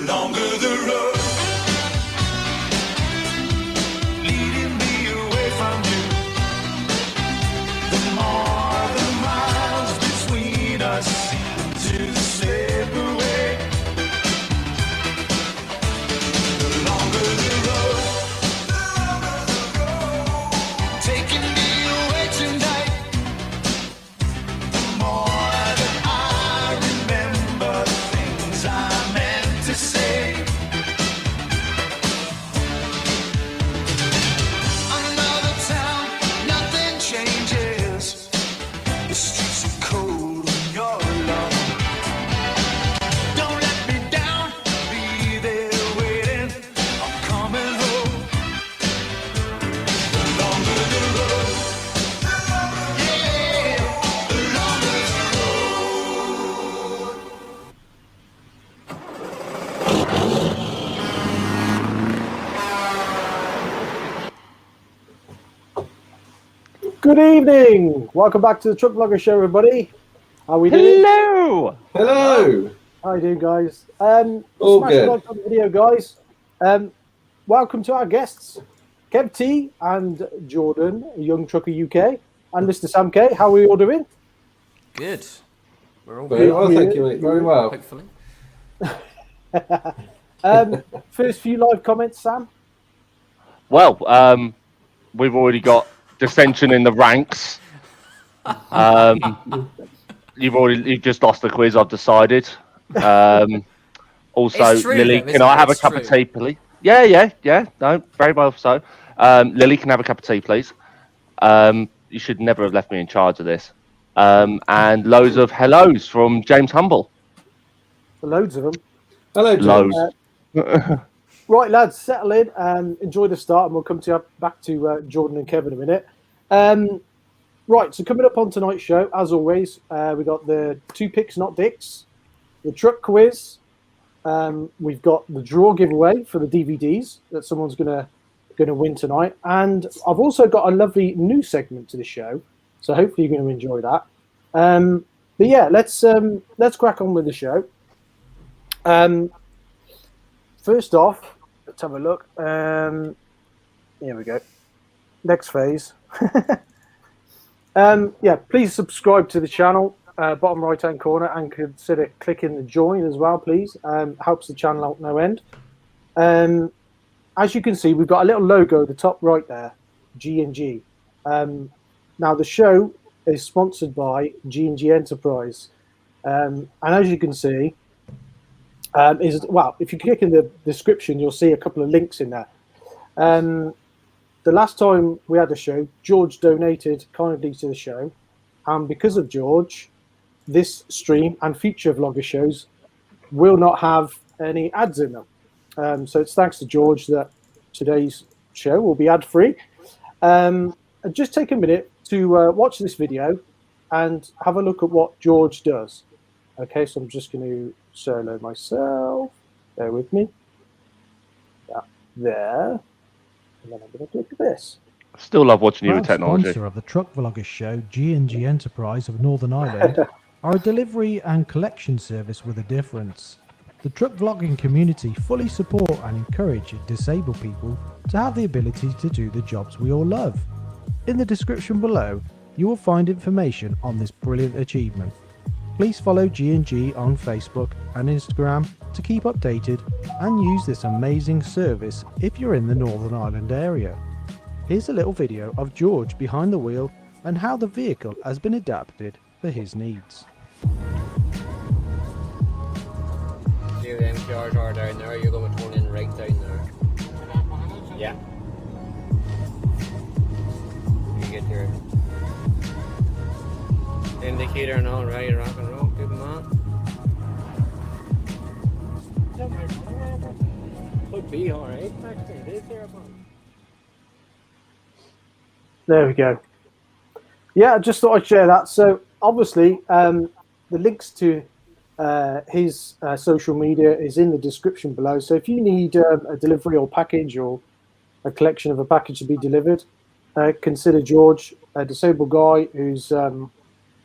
longer the road leading me away from you, the more the miles between us seem to slip away. The longer the road taking me away tonight, the more that I remember things I meant to say. Another town, nothing changes. The streets are cold when you're alone. Don't let me down, be there waiting. I'm coming home. The longer the road, yeah, the longer the road. Good evening. Welcome back to the Truck Vlogger Show, everybody. How we doing? Hello. Hello. How you doing, guys? All Smash good. the like on the video, guys. Welcome to our guests, KevTee and Jordan, YoungTrucker UK, and Mr. SamK. How are we all doing? Good. We're all Very good, well, thank you, mate. Very well. hopefully. First few live comments, Sam. Well, we've already got dissension in the ranks. You've just lost the quiz, I've decided. Also, It's true, Lily, though, can I isn't it? have a It's cup of true. tea, please? Yeah. No, very well so. Lily, can I have a cup of tea, please? You should never have left me in charge of this. And loads of hellos from James Humble. Loads of them. Hello, James. Loads. Right, lads, settle in and enjoy the start, and we'll come to back to Jordan and Kevin in a minute. Right, so coming up on tonight's show, as always, we got the 2 picks, not dicks, the truck quiz. We've got the draw giveaway for the DVDs that someone's gonna win tonight, and I've also got a lovely new segment to the show, so hopefully you're going to enjoy that. But yeah, let's crack on with the show. First off, let's have a look. Here we go. Next phase. Yeah, please subscribe to the channel, bottom right hand corner, and consider clicking the join as well, please. Helps the channel out no end. As you can see, we've got a little logo at the top right there, G&G. Now the show is sponsored by G&G Enterprise, and as you can see, if you click in the description, you'll see a couple of links in there. The last time we had a show, George donated kindly to the show, and because of George, this stream and future vlogger shows will not have any ads in them. So it's thanks to George that today's show will be ad-free. Just take a minute to watch this video and have a look at what George does. Okay, so I'm just going to solo myself. Bear with me. Yeah, there. And then I'm going to click this. Still love watching you with Proud technology. sponsor of the Truck Vlogger Show, G&G Enterprise of Northern Ireland, are a delivery and collection service with a difference. The truck vlogging community fully support and encourage disabled people to have the ability to do the jobs we all love. In the description below, you will find information on this brilliant achievement. Please follow G&G on Facebook and Instagram to keep updated and use this amazing service if you're in the Northern Ireland area. Here's a little video of George behind the wheel and how the vehicle has been adapted for his needs. See the MPRs are down there, you're going to turn in right down there. Yeah. You get your indicator and all right, rock and roll, good man. Could be alright, actually, it is there, man. There we go. Yeah, I just thought I'd share that. So obviously, the links to his social media is in the description below. So if you need a delivery or package or a collection of a package to be delivered, consider George, a disabled guy who's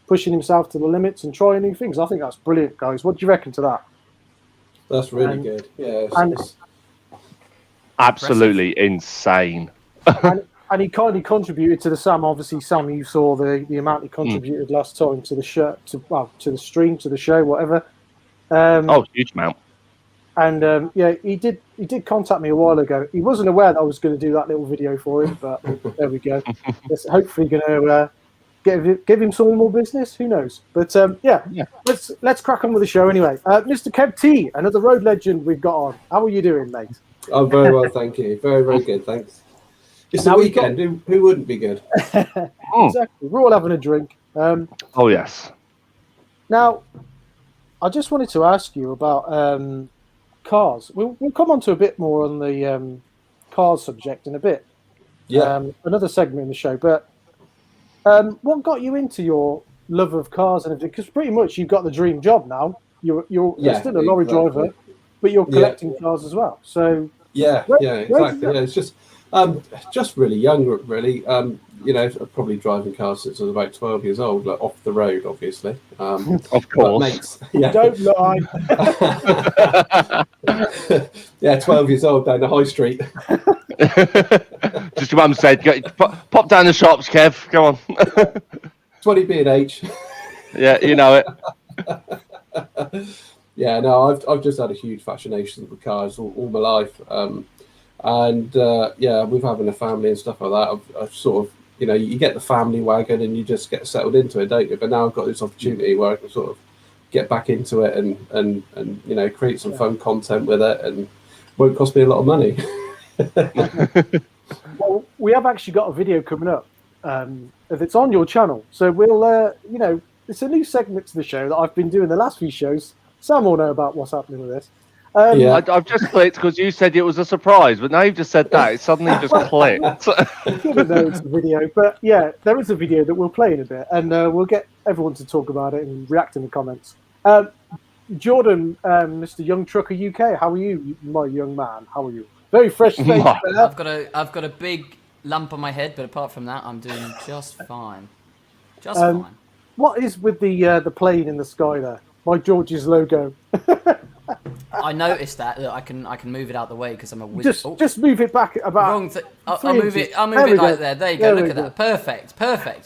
pushing himself to the limits and trying new things. I think that's brilliant, guys. What do you reckon to that? That's really And- good. Yeah. and- Absolutely insane. and he kindly contributed to the Sam. Obviously, Sam, you saw the amount he contributed last time to the show, to the stream, to the show, whatever. Huge amount. And yeah, he did contact me a while ago. He wasn't aware that I was going to do that little video for him, but there we go. It's hopefully going to give him some more business. Who knows? But yeah, let's crack on with the show anyway. Mr. KevTee, another road legend we've got on. How are you doing, mate? I'm very well, thank you. Very, very good, thanks. It's the Now we've weekend. Who wouldn't be good? Exactly. We're all having a drink. Oh yes. Now, I just wanted to ask you about cars. We'll come on to a bit more on the cars subject in a bit. Yeah. Another segment in the show. But what got you into your love of cars and everything? Because pretty much you've got the dream job now. You're still a lorry driver, but you're collecting cars as well. So exactly. Yeah, it's just really young, really. Probably driving cars since I was about 12 years old, like off the road, obviously. Of course. Don't lie. Yeah, 12 years old down the high street. Just your mum said, pop down the shops, Kev. Go on. 20 B&H. Yeah, you know it. Yeah, no, I've just had a huge fascination with cars all my life. With having a family and stuff like that, I've sort of, you get the family wagon and you just get settled into it, don't you? But now I've got this opportunity where I can sort of get back into it and create some fun content with it, and won't cost me a lot of money. Well, we have actually got a video coming up. If it's on your channel, so we'll, it's a new segment to the show that I've been doing the last few shows. Sam will know about what's happening with this. I've just clicked because you said it was a surprise, but now you've just said that, it suddenly just clicked. You didn't know it's a video, but yeah, there is a video that we'll play in a bit, and we'll get everyone to talk about it and react in the comments. Jordan, Mr. YoungTrucker UK, how are you, my young man? How are you? Very fresh face. I've got a big lump on my head, but apart from that, I'm doing just fine. Just fine. What is with the plane in the sky there? My George's logo. I noticed that. Look, I can move it out the way because I'm a wizard. Just move it back about. Wrong thing. I'll move it. I'll move it like there. There you go. Look at that. Perfect.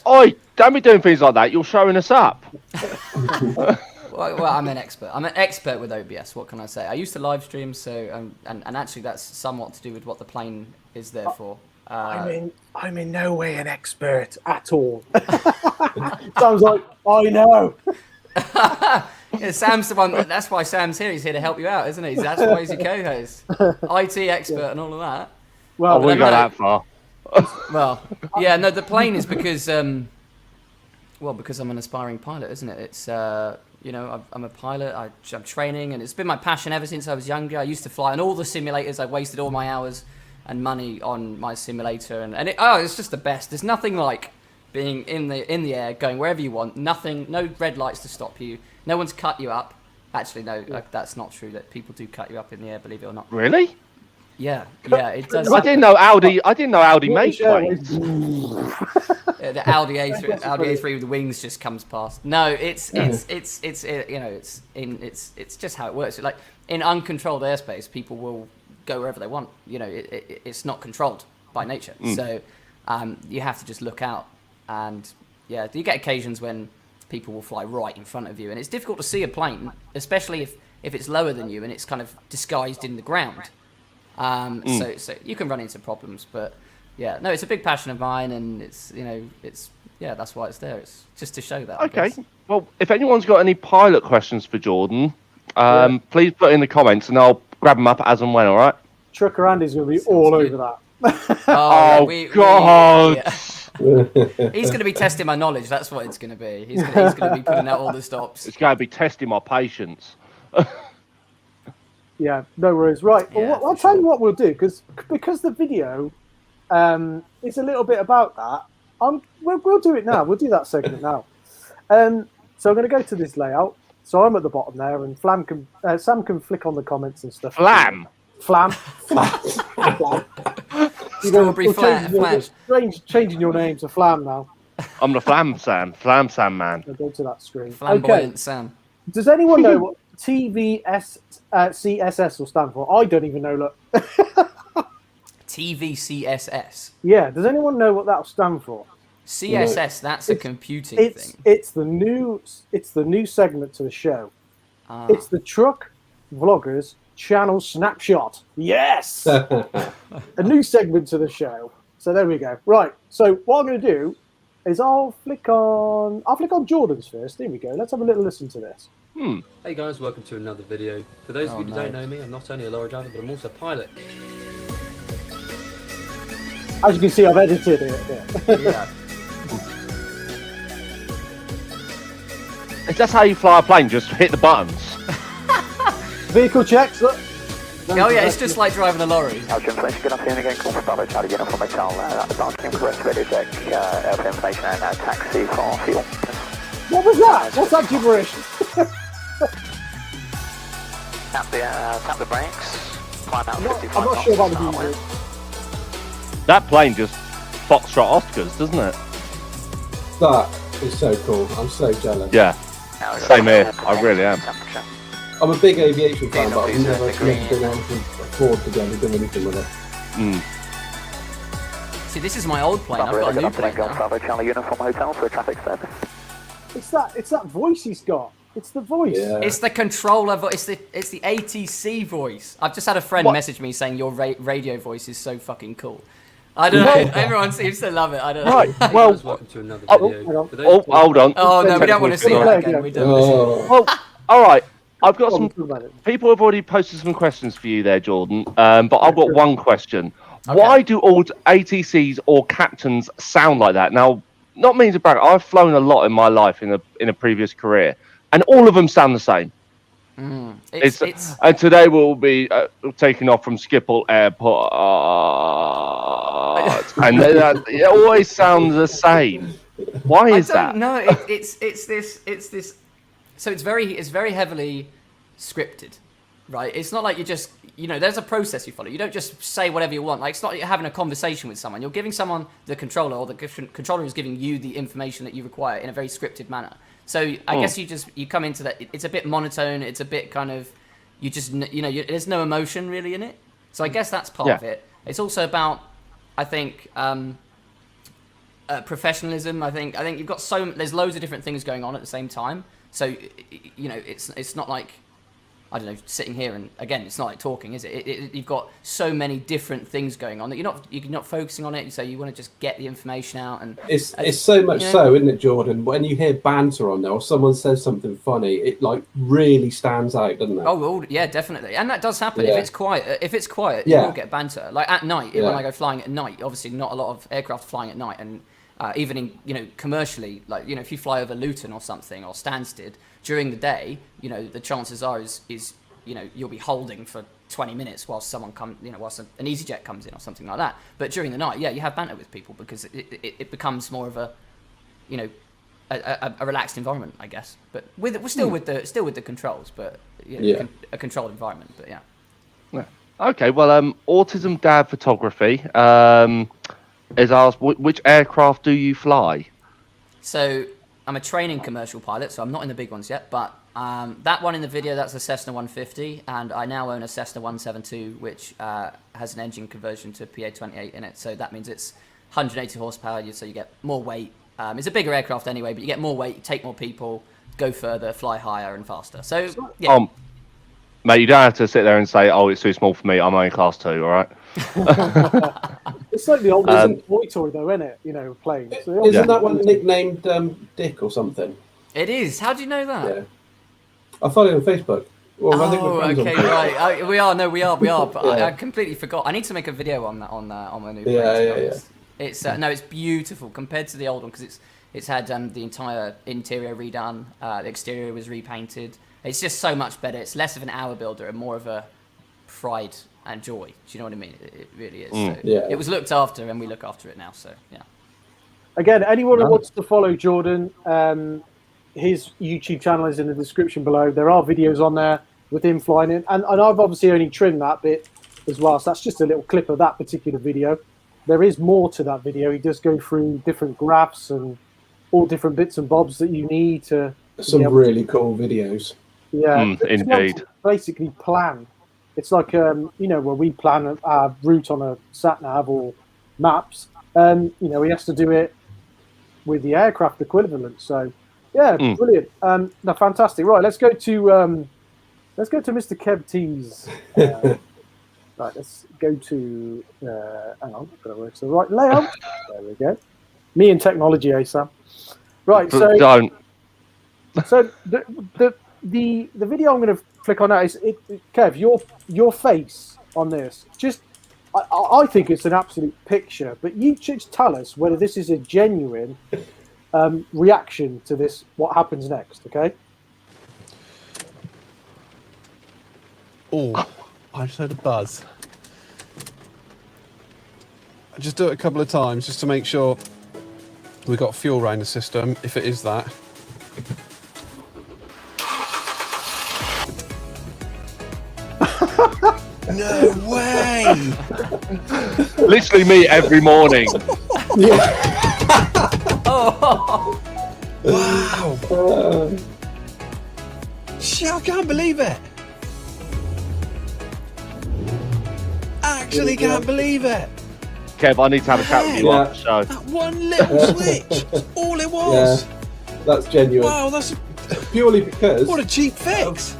Oi, don't be doing things like that. You're showing us up. Well, I'm an expert. I'm an expert with OBS. What can I say? I used to live stream, so and actually that's somewhat to do with what the plane is there for. I'm in no way an expert at all. Sounds like I know. Yeah, Sam's the one. That's why Sam's here. He's here to help you out, isn't he? That's why he's a co-host, IT expert, and all of that. Well, I wouldn't go that far. Well, yeah, no. The plane is because, because I'm an aspiring pilot, isn't it? It's I'm a pilot. I'm training, and it's been my passion ever since I was younger. I used to fly on all the simulators. I wasted all my hours and money on my simulator, and it's just the best. There's nothing like being in the air, going wherever you want. Nothing, no red lights to stop you. No one's cut you up. Actually, no, that's not true. That people do cut you up in the air, believe it or not. Really? Yeah, it does. I didn't know Audi made planes. The Audi A3 with the wings just comes past. No, it's just how it works. Like in uncontrolled airspace, people will go wherever they want. It's not controlled by nature. So you have to just look out. And yeah, you get occasions when people will fly right in front of you, and it's difficult to see a plane, especially if it's lower than you and it's kind of disguised in the ground. So you can run into problems, but yeah, no, it's a big passion of mine, and it's that's why it's there. It's just to show that. Okay. Well, if anyone's got any pilot questions for Jordan, please put in the comments, and I'll grab them up as and when. All right. Trucker Andy's going to be all over that. God. He's going to be testing my knowledge. That's what it's going to be. He's going to be putting out all the stops. It's going to be testing my patience. Yeah, no worries. Right. Well, Yeah, I'll tell you what we'll do, because the video is a little bit about that. We'll do it now. We'll do that segment now. So I'm going to go to this layout. So I'm at the bottom there, and Sam can flick on the comments and stuff. Flam. Strawberry Flash. Changing your name to Flam now. I'm the Flam Sam man. I'll go to that screen. Flamboyant Sam. Does anyone know what TVS CSS will stand for? I don't even know. Look. TVCSS. Yeah. Does anyone know what that'll stand for? CSS. That's a computing It's thing. it's the new segment to the show. Ah. It's the Truck Vloggers Channel Snapshot. Yes, a new segment to the show. So there we go. Right. So what I'm going to do is I'll flick on Jordan's first. Here we go. Let's have a little listen to this. Hey guys, welcome to another video. For those of you who don't know me, I'm not only a lorry driver, but I'm also a pilot. As you can see, I've edited it. Yeah. Yeah. Is that how you fly a plane? Just hit the buttons. Vehicle checks. Look. Oh yeah, it's just like driving a lorry. Information, good afternoon again, call Bravo Charlie Uniform Hotel, advancing progress radio check, airplane information and taxi for fuel. What was that? What's that gibberish? Tap the brakes, climb out 55 I'm not sure about the music. That plane just foxtrot Oscars, doesn't it? That is so cool. I'm so jealous. Yeah. Same here. I really am. I'm a big aviation fan, but I've never been able to afford to be able to do anything with it. See, this is my old plane. I've got a new plane now. Bravo Charlie Uniform Hotel for traffic service. It's that voice he's got. It's the voice. Yeah. It's the controller voice. It's the ATC voice. I've just had a friend message me saying your radio voice is so fucking cool. I don't know. Everyone seems to love it. I don't know. Right. Hey Well, guys, welcome to another video. For those oh, hold on. Oh no, we don't want to see that again. We don't. Well, all right. I've got Go some on, talk about it. people have already posted some questions for you there, Jordan. But I've got one question. Okay. Why do all ATCs or captains sound like that? Now, not mean to brag, I've flown a lot in my life in a previous career, and all of them sound the same. It's And today we'll be taking off from Schiphol Airport, and it always sounds the same. Why is that? No, it's this. So it's very heavily scripted, right? It's not like you just, there's a process you follow. You don't just say whatever you want. Like, it's not like you're having a conversation with someone. You're giving someone the controller, or the controller is giving you the information that you require in a very scripted manner. So I guess you come into that. It's a bit monotone. It's a bit kind of, there's no emotion really in it. So I guess that's part of it. It's also about, I think, professionalism. I think you've got there's loads of different things going on at the same time. So, it's not like, I don't know, sitting here and, again, it's not like talking, is it? You've got so many different things going on that you're not focusing on it. So you want to just get the information out. And It's so much so, isn't it, Jordan? When you hear banter on there or someone says something funny, it like really stands out, doesn't it? Oh, yeah, definitely. And that does happen. Yeah. If it's quiet, you will get banter. Like at night, when I go flying at night, obviously not a lot of aircraft flying at night, and even in, commercially, like, if you fly over Luton or something, or Stansted during the day, the chances are is you'll be holding for 20 minutes whilst someone whilst an EasyJet comes in or something like that. But during the night, you have banter with people because it becomes more of a relaxed environment, I guess. But we're still with the controls, but a controlled environment. But yeah. Okay, well, Autism Dad Photography is asked, which aircraft do you fly? So I'm a training commercial pilot, so I'm not in the big ones yet, but that one in the video, that's a Cessna 150, and I now own a Cessna 172, which has an engine conversion to PA28 in it, so that means it's 180 horsepower, so you get more weight. It's a bigger aircraft anyway, but you get more weight, you take more people, go further, fly higher and faster. So, yeah. Mate, you don't have to sit there and say, "Oh, it's too small for me. I'm only class 2." All right. It's like the old toy though, isn't it? Planes. So Isn't that one nicknamed Dick or something? It is. How do you know that? Yeah. I followed it on Facebook. Well, I think we're friends okay, on right. We are. But Yeah. I completely forgot. I need to make a video on that on my new. Yeah. It's it's beautiful compared to the old one because it's had the entire interior redone. The exterior was repainted. It's just so much better. It's less of an hour builder and more of a pride and joy. Do you know what I mean? It really is. So it was looked after, and we look after it now. So yeah. Again, anyone who wants to follow Jordan, his YouTube channel is in the description below. There are videos on there with him flying in, and I've obviously only trimmed that bit as well. So that's just a little clip of that particular video. There is more to that video. He does go through different graphs and all different bits and bobs that you need to. Some really cool videos. Yeah, it's meant indeed. to basically plan. It's like you know, where we plan our route on a sat nav or maps. You know, he has to do it with the aircraft equivalent. So, yeah, brilliant. No, fantastic. Right, let's go to Mr. KevTee's. Right, let's go to. Hang on, I've got to work the right layout. There we go. Me and technology, Sam. Right, so Don't. So the video I'm going to flick on now is Kev, your face on this. Just I think it's an absolute picture, but you just tell us whether this is a genuine reaction to this. What happens next? Okay. Oh, I just heard a buzz. I just do it a couple of times just to make sure we got fuel around the system. If it is that. No way! Literally me every morning. Wow! Shit, I can't believe it! Actually can't believe it! Kev, I need to have a chat with you after the show. That one little switch! All it was! Yeah, that's genuine. Wow, that's Purely because what a cheap fix!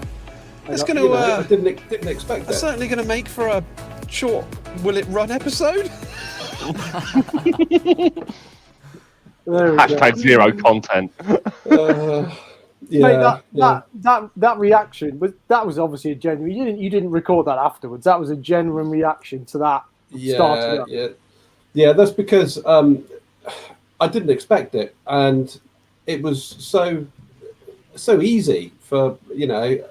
That's going you know, I to. didn't expect That's that. certainly going to make for a short Will It Run episode. There we Hashtag go. zero content. Yeah, Mate, that reaction was obviously a genuine. You didn't record that afterwards. That was a genuine reaction to that. starting up. Yeah. That's because I didn't expect it, and it was so easy for they're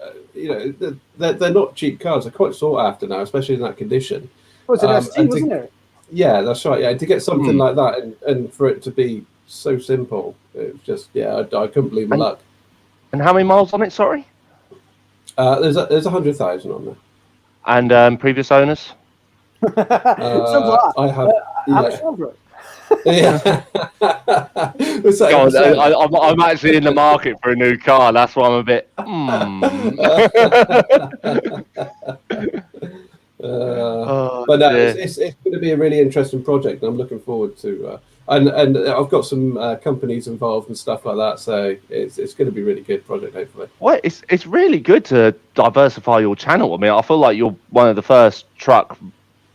not cheap cars. They're quite sought after now, especially in that condition. Was it ST, wasn't it? Yeah, that's right. Yeah, to get something like that and for it to be so simple, it was just I couldn't believe my luck. And how many miles on it? Sorry. There's 100,000 on there. And previous owners. Sounds like that. I have. How much longer? Yeah. God, I'm actually in the market for a new car. That's why I'm a bit. But no, it's going to be a really interesting project, and I'm looking forward to. And I've got some companies involved and stuff like that, so it's going to be a really good project, hopefully. Well, it's really good to diversify your channel. I mean, I feel like you're one of the first truck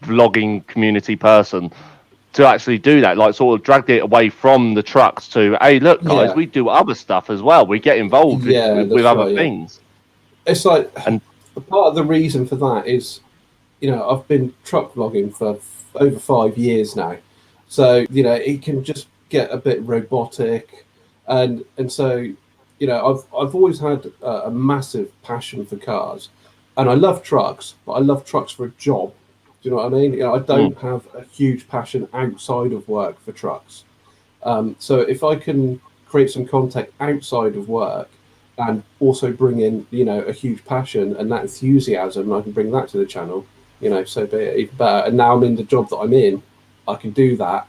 vlogging community person to actually do that, like sort of dragged it away from the trucks to, hey, look, guys, we do other stuff as well. We get involved with other things. It's like, and part of the reason for that is, I've been truck vlogging for over 5 years now. So, it can just get a bit robotic. And so, I've always had a massive passion for cars. And I love trucks, but I love trucks for a job. Do you know what I mean? I don't have a huge passion outside of work for trucks. So if I can create some content outside of work and also bring in, a huge passion and that enthusiasm, and I can bring that to the channel, so be it, even better. And now I'm in the job that I'm in, I can do that.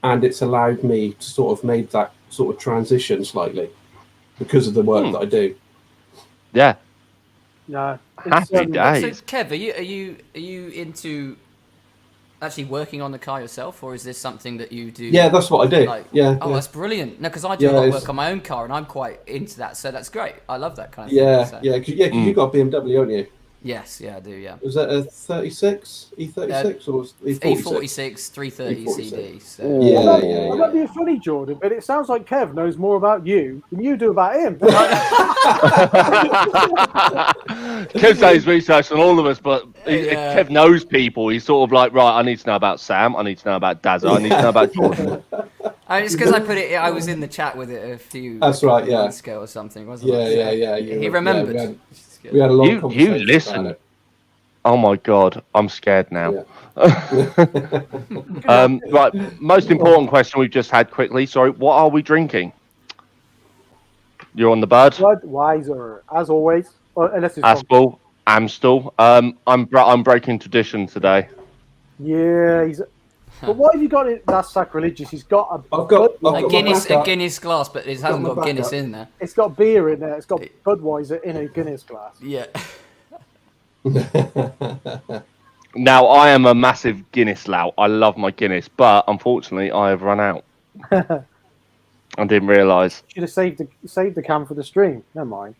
And it's allowed me to sort of make that sort of transition slightly because of the work that I do. Yeah. No. Happy days. So, Kev, are you into actually working on the car yourself, or is this something that you do? Yeah, that's what I do. That's brilliant. No, because I do a lot of work on my own car, and I'm quite into that, so that's great. I love that kind of thing. So. Because you got a BMW, haven't you? Yes, I do. Yeah. Was that a 36 E36 or E46 330 CD? So. I'm not being funny, Jordan, but it sounds like Kev knows more about you than you do about him. Kev does research on all of us, but Kev knows people. He's sort of like, right, I need to know about Sam. I need to know about Dazzer. I need to know about Jordan. It's because I was in the chat with it a few months ago or something, wasn't it? Yeah. He remembered. We had a long conversation. You listen. Oh my God, I'm scared now. Yeah. Right, most important question we've just had quickly. Sorry, what are we drinking? You're on the bird. Budweiser, as always. Unless it's Aspel, Amstel. I'm breaking tradition today. Yeah, But why have you got it? That's sacrilegious. He's got a. I've got A my Guinness backup. glass, but it hasn't my got Guinness backup. in there. It's got beer in there. It's got Budweiser in a Guinness glass. Yeah. Now, I am a massive Guinness lout. I love my Guinness, but unfortunately, I have run out. I didn't realise. Should have saved the can for the stream. Never mind.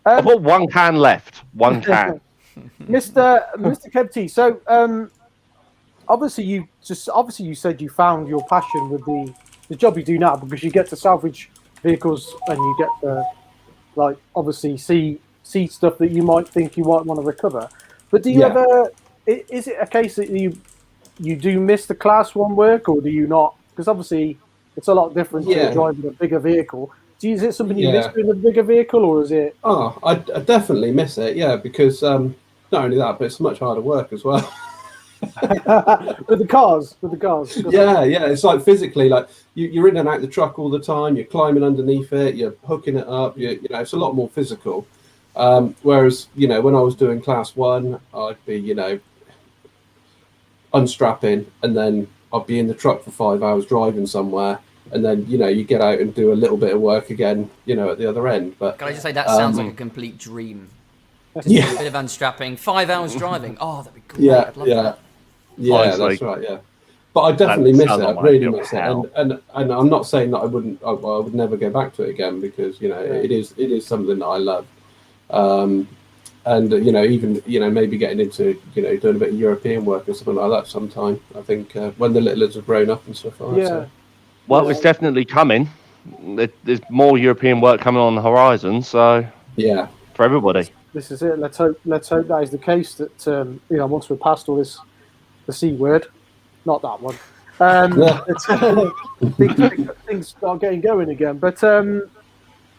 I've got one can left. One can. Mr. KevTee. So, obviously you said you found your passion with the job you do now because you get to salvage vehicles and you get to obviously see stuff that you might think you might want to recover. But do you ever? Is it a case that you do miss the Class 1 work, or do you not? Because obviously it's a lot different to driving a bigger vehicle. Is it something you miss doing a bigger vehicle, or is it? Oh, I definitely miss it. Yeah, because not only that, but it's much harder work as well. with the cars. Yeah. It's like physically, like you're in and out the truck all the time. You're climbing underneath it. You're hooking it up. You know, it's a lot more physical. Whereas when I was doing Class 1, I'd be unstrapping, and then I'd be in the truck for 5 hours driving somewhere, and then you get out and do a little bit of work again, at the other end. But can I just say that sounds like a complete dream? Just do a bit of unstrapping, 5 hours driving. Oh, that'd be great. I'd love that. Yeah, Honestly, that's right. Yeah, but I definitely miss it. like I really my miss it, hell. and I'm not saying that I would never go back to it again, because it is something that I love. And even maybe getting into doing a bit of European work or something like that sometime. I think when the littlers have grown up and stuff like that. So. Well, it's definitely coming. There's more European work coming on the horizon, so yeah, for everybody. This is it. Let's hope that is the case. That once we're past all this, the C word, not that one. Things start getting going again. But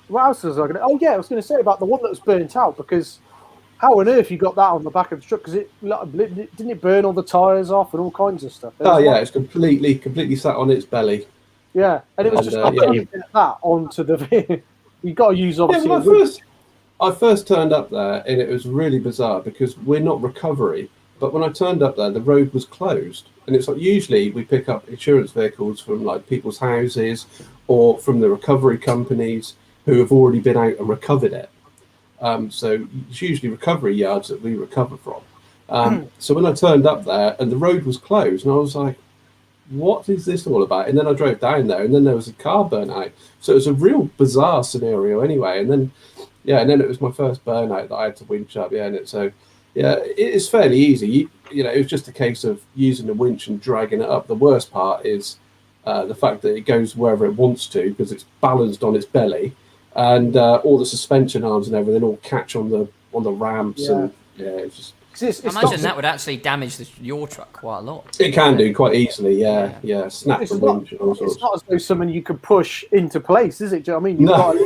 what else was I going to? Oh yeah, I was going to say about the one that was burnt out, because how on earth you got that on the back of the truck? Because didn't it burn all the tyres off and all kinds of stuff? It's completely sat on its belly. Yeah, and it was just not going to get that onto the. You got to use obviously. Yeah, well, I first turned up there, and it was really bizarre because we're not recovery. But when I turned up there, the road was closed, and it's like usually we pick up insurance vehicles from like people's houses or from the recovery companies who have already been out and recovered it. So it's usually recovery yards that we recover from. So when I turned up there and the road was closed, and I was like, what is this all about? And then I drove down there, and then there was a car burnt out. So it was a real bizarre scenario anyway. And then it was my first burnout that I had to winch up. It is fairly easy. It was just a case of using the winch and dragging it up. The worst part is the fact that it goes wherever it wants to because it's balanced on its belly, and all the suspension arms and everything all catch on the ramps. Yeah. And it's just. I imagine that would actually damage your truck quite a lot. It can do quite easily, yeah. Snap the winch and all sorts. It's not as though something you could push into place, is it? Do you know what I mean? You've got to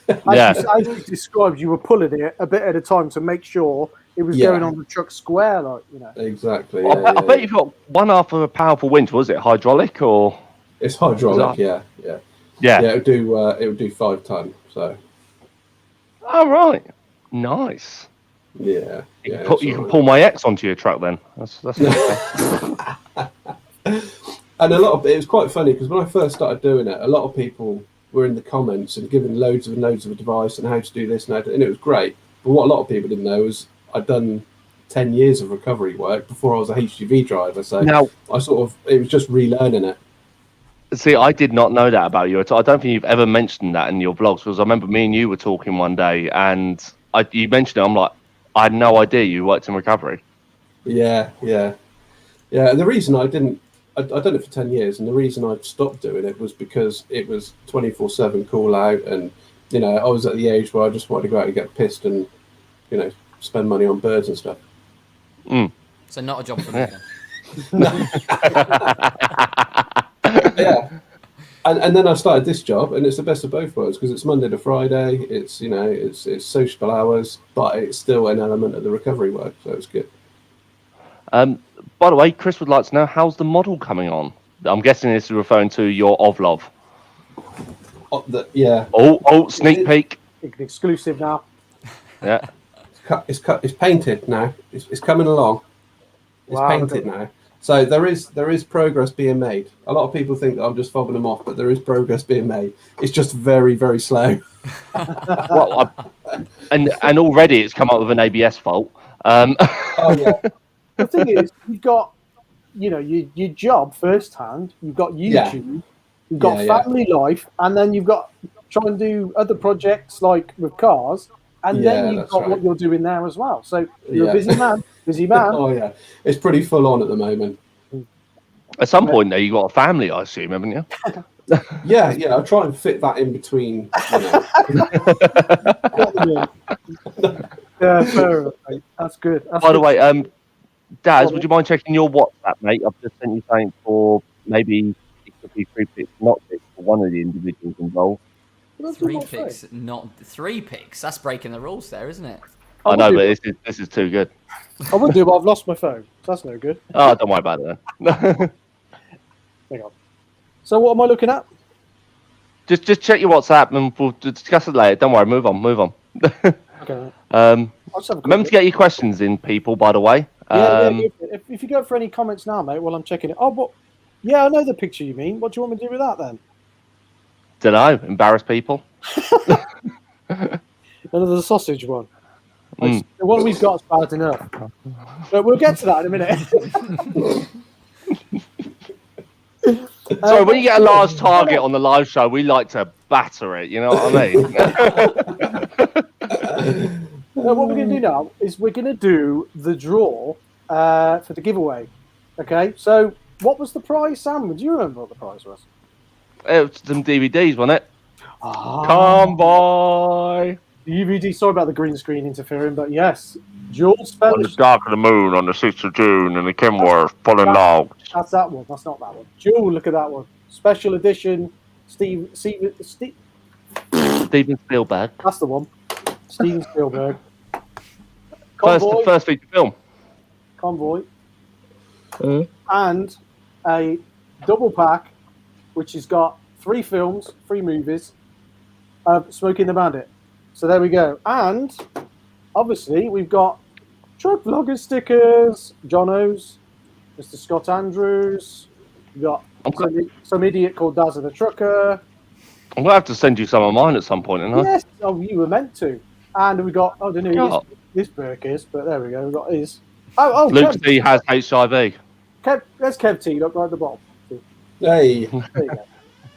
literally, as you described, you were pulling it a bit at a time to make sure it was going on the truck square, Exactly. I bet you've got one half of a powerful winch. Was it hydraulic or? It's hydraulic, yeah. It would do 5 ton. So. All right, nice. Yeah. You can pull my X onto your truck then. That's And it was quite funny because when I first started doing it, a lot of people were in the comments and giving loads of advice on how to do this and it was great. But what a lot of people didn't know is I'd done 10 years of recovery work before I was a HGV driver. So now it was just relearning it. See, I did not know that about you at all. I don't think you've ever mentioned that in your vlogs, because I remember me and you were talking one day and you mentioned it. I'm like, I had no idea you worked in recovery. Yeah. And the reason I'd done it for 10 years, and the reason I stopped doing it was because it was 24/7 call out, and I was at the age where I just wanted to go out and get pissed and spend money on birds and stuff. So not a job for me then. Yeah. And then I started this job, and it's the best of both worlds because it's Monday to Friday. It's it's sociable hours, but it's still an element of the recovery work, so it's good. By the way, Chris would like to know, how's the model coming on? I'm guessing this is referring to your Ovlov. Yeah. Oh, sneak peek. Exclusive now. Yeah. It's painted now. It's coming along. It's painted now. So there is progress being made. A lot of people think that I'm just fobbing them off, but there is progress being made. It's just very, very slow. Well, and already it's come up with an ABS fault. Oh yeah. The thing is, you've got, your job firsthand. You've got YouTube. You've got family life, and then you've got try and do other projects like with cars, and then you've got what you're doing there as well. So you're a busy man. Busy man. Oh yeah, it's pretty full on at the moment. At some point, though, you got a family, I assume, haven't you? Yeah. I try and fit that in between. Yeah, fair enough, mate. That's good. By the way, Daz, would you mind checking your WhatsApp, mate? I've just sent you something for maybe it could be 3 picks, not picks for one of the individuals involved. 3 picks, not 3 picks. That's breaking the rules there, isn't it? I know, but this is too good. I would do, but I've lost my phone. So that's no good. Oh, don't worry about it then. Hang on. So what am I looking at? Just check your WhatsApp and we'll discuss it later. Don't worry, move on. Okay. Remember to get your questions in, people, by the way. If you go for any comments now, mate, while I'm checking it. Oh, but yeah, I know the picture you mean. What do you want me to do with that then? Don't know. Embarrass people. Another sausage one. The one we've got is bad enough. But we'll get to that in a minute. Sorry, when you get a large target on the live show, we like to batter it. You know what I mean? What we're going to do now is we're going to do the draw for the giveaway. Okay, so what was the prize, Sam? Do you remember what the prize was? It was some DVDs, wasn't it? Come by. DVD. Sorry about the green screen interfering, but yes, Jules Spanish. On the dark of the moon on the 6th of June in the Kenworth, pulling logs. That's that one. That's not that one. Jewel, look at that one. Special edition. Steven Spielberg. That's the one. Steven Spielberg. First feature film. Convoy. And a double pack, which has got 3 films, 3 movies of Smokey and the Bandit. So there we go. And obviously we've got truck vlogger stickers, Johno's, Mr. Scott Andrews. We've got some idiot called Dazzer the Trucker. I'm gonna have to send you some of mine at some point, aren't I? Yes, you were meant to. And we got, I don't know who this Burke is, but there we go. We've got his. Luke T has HIV. There's KevTee, look right at the bottom. Hey. There you go.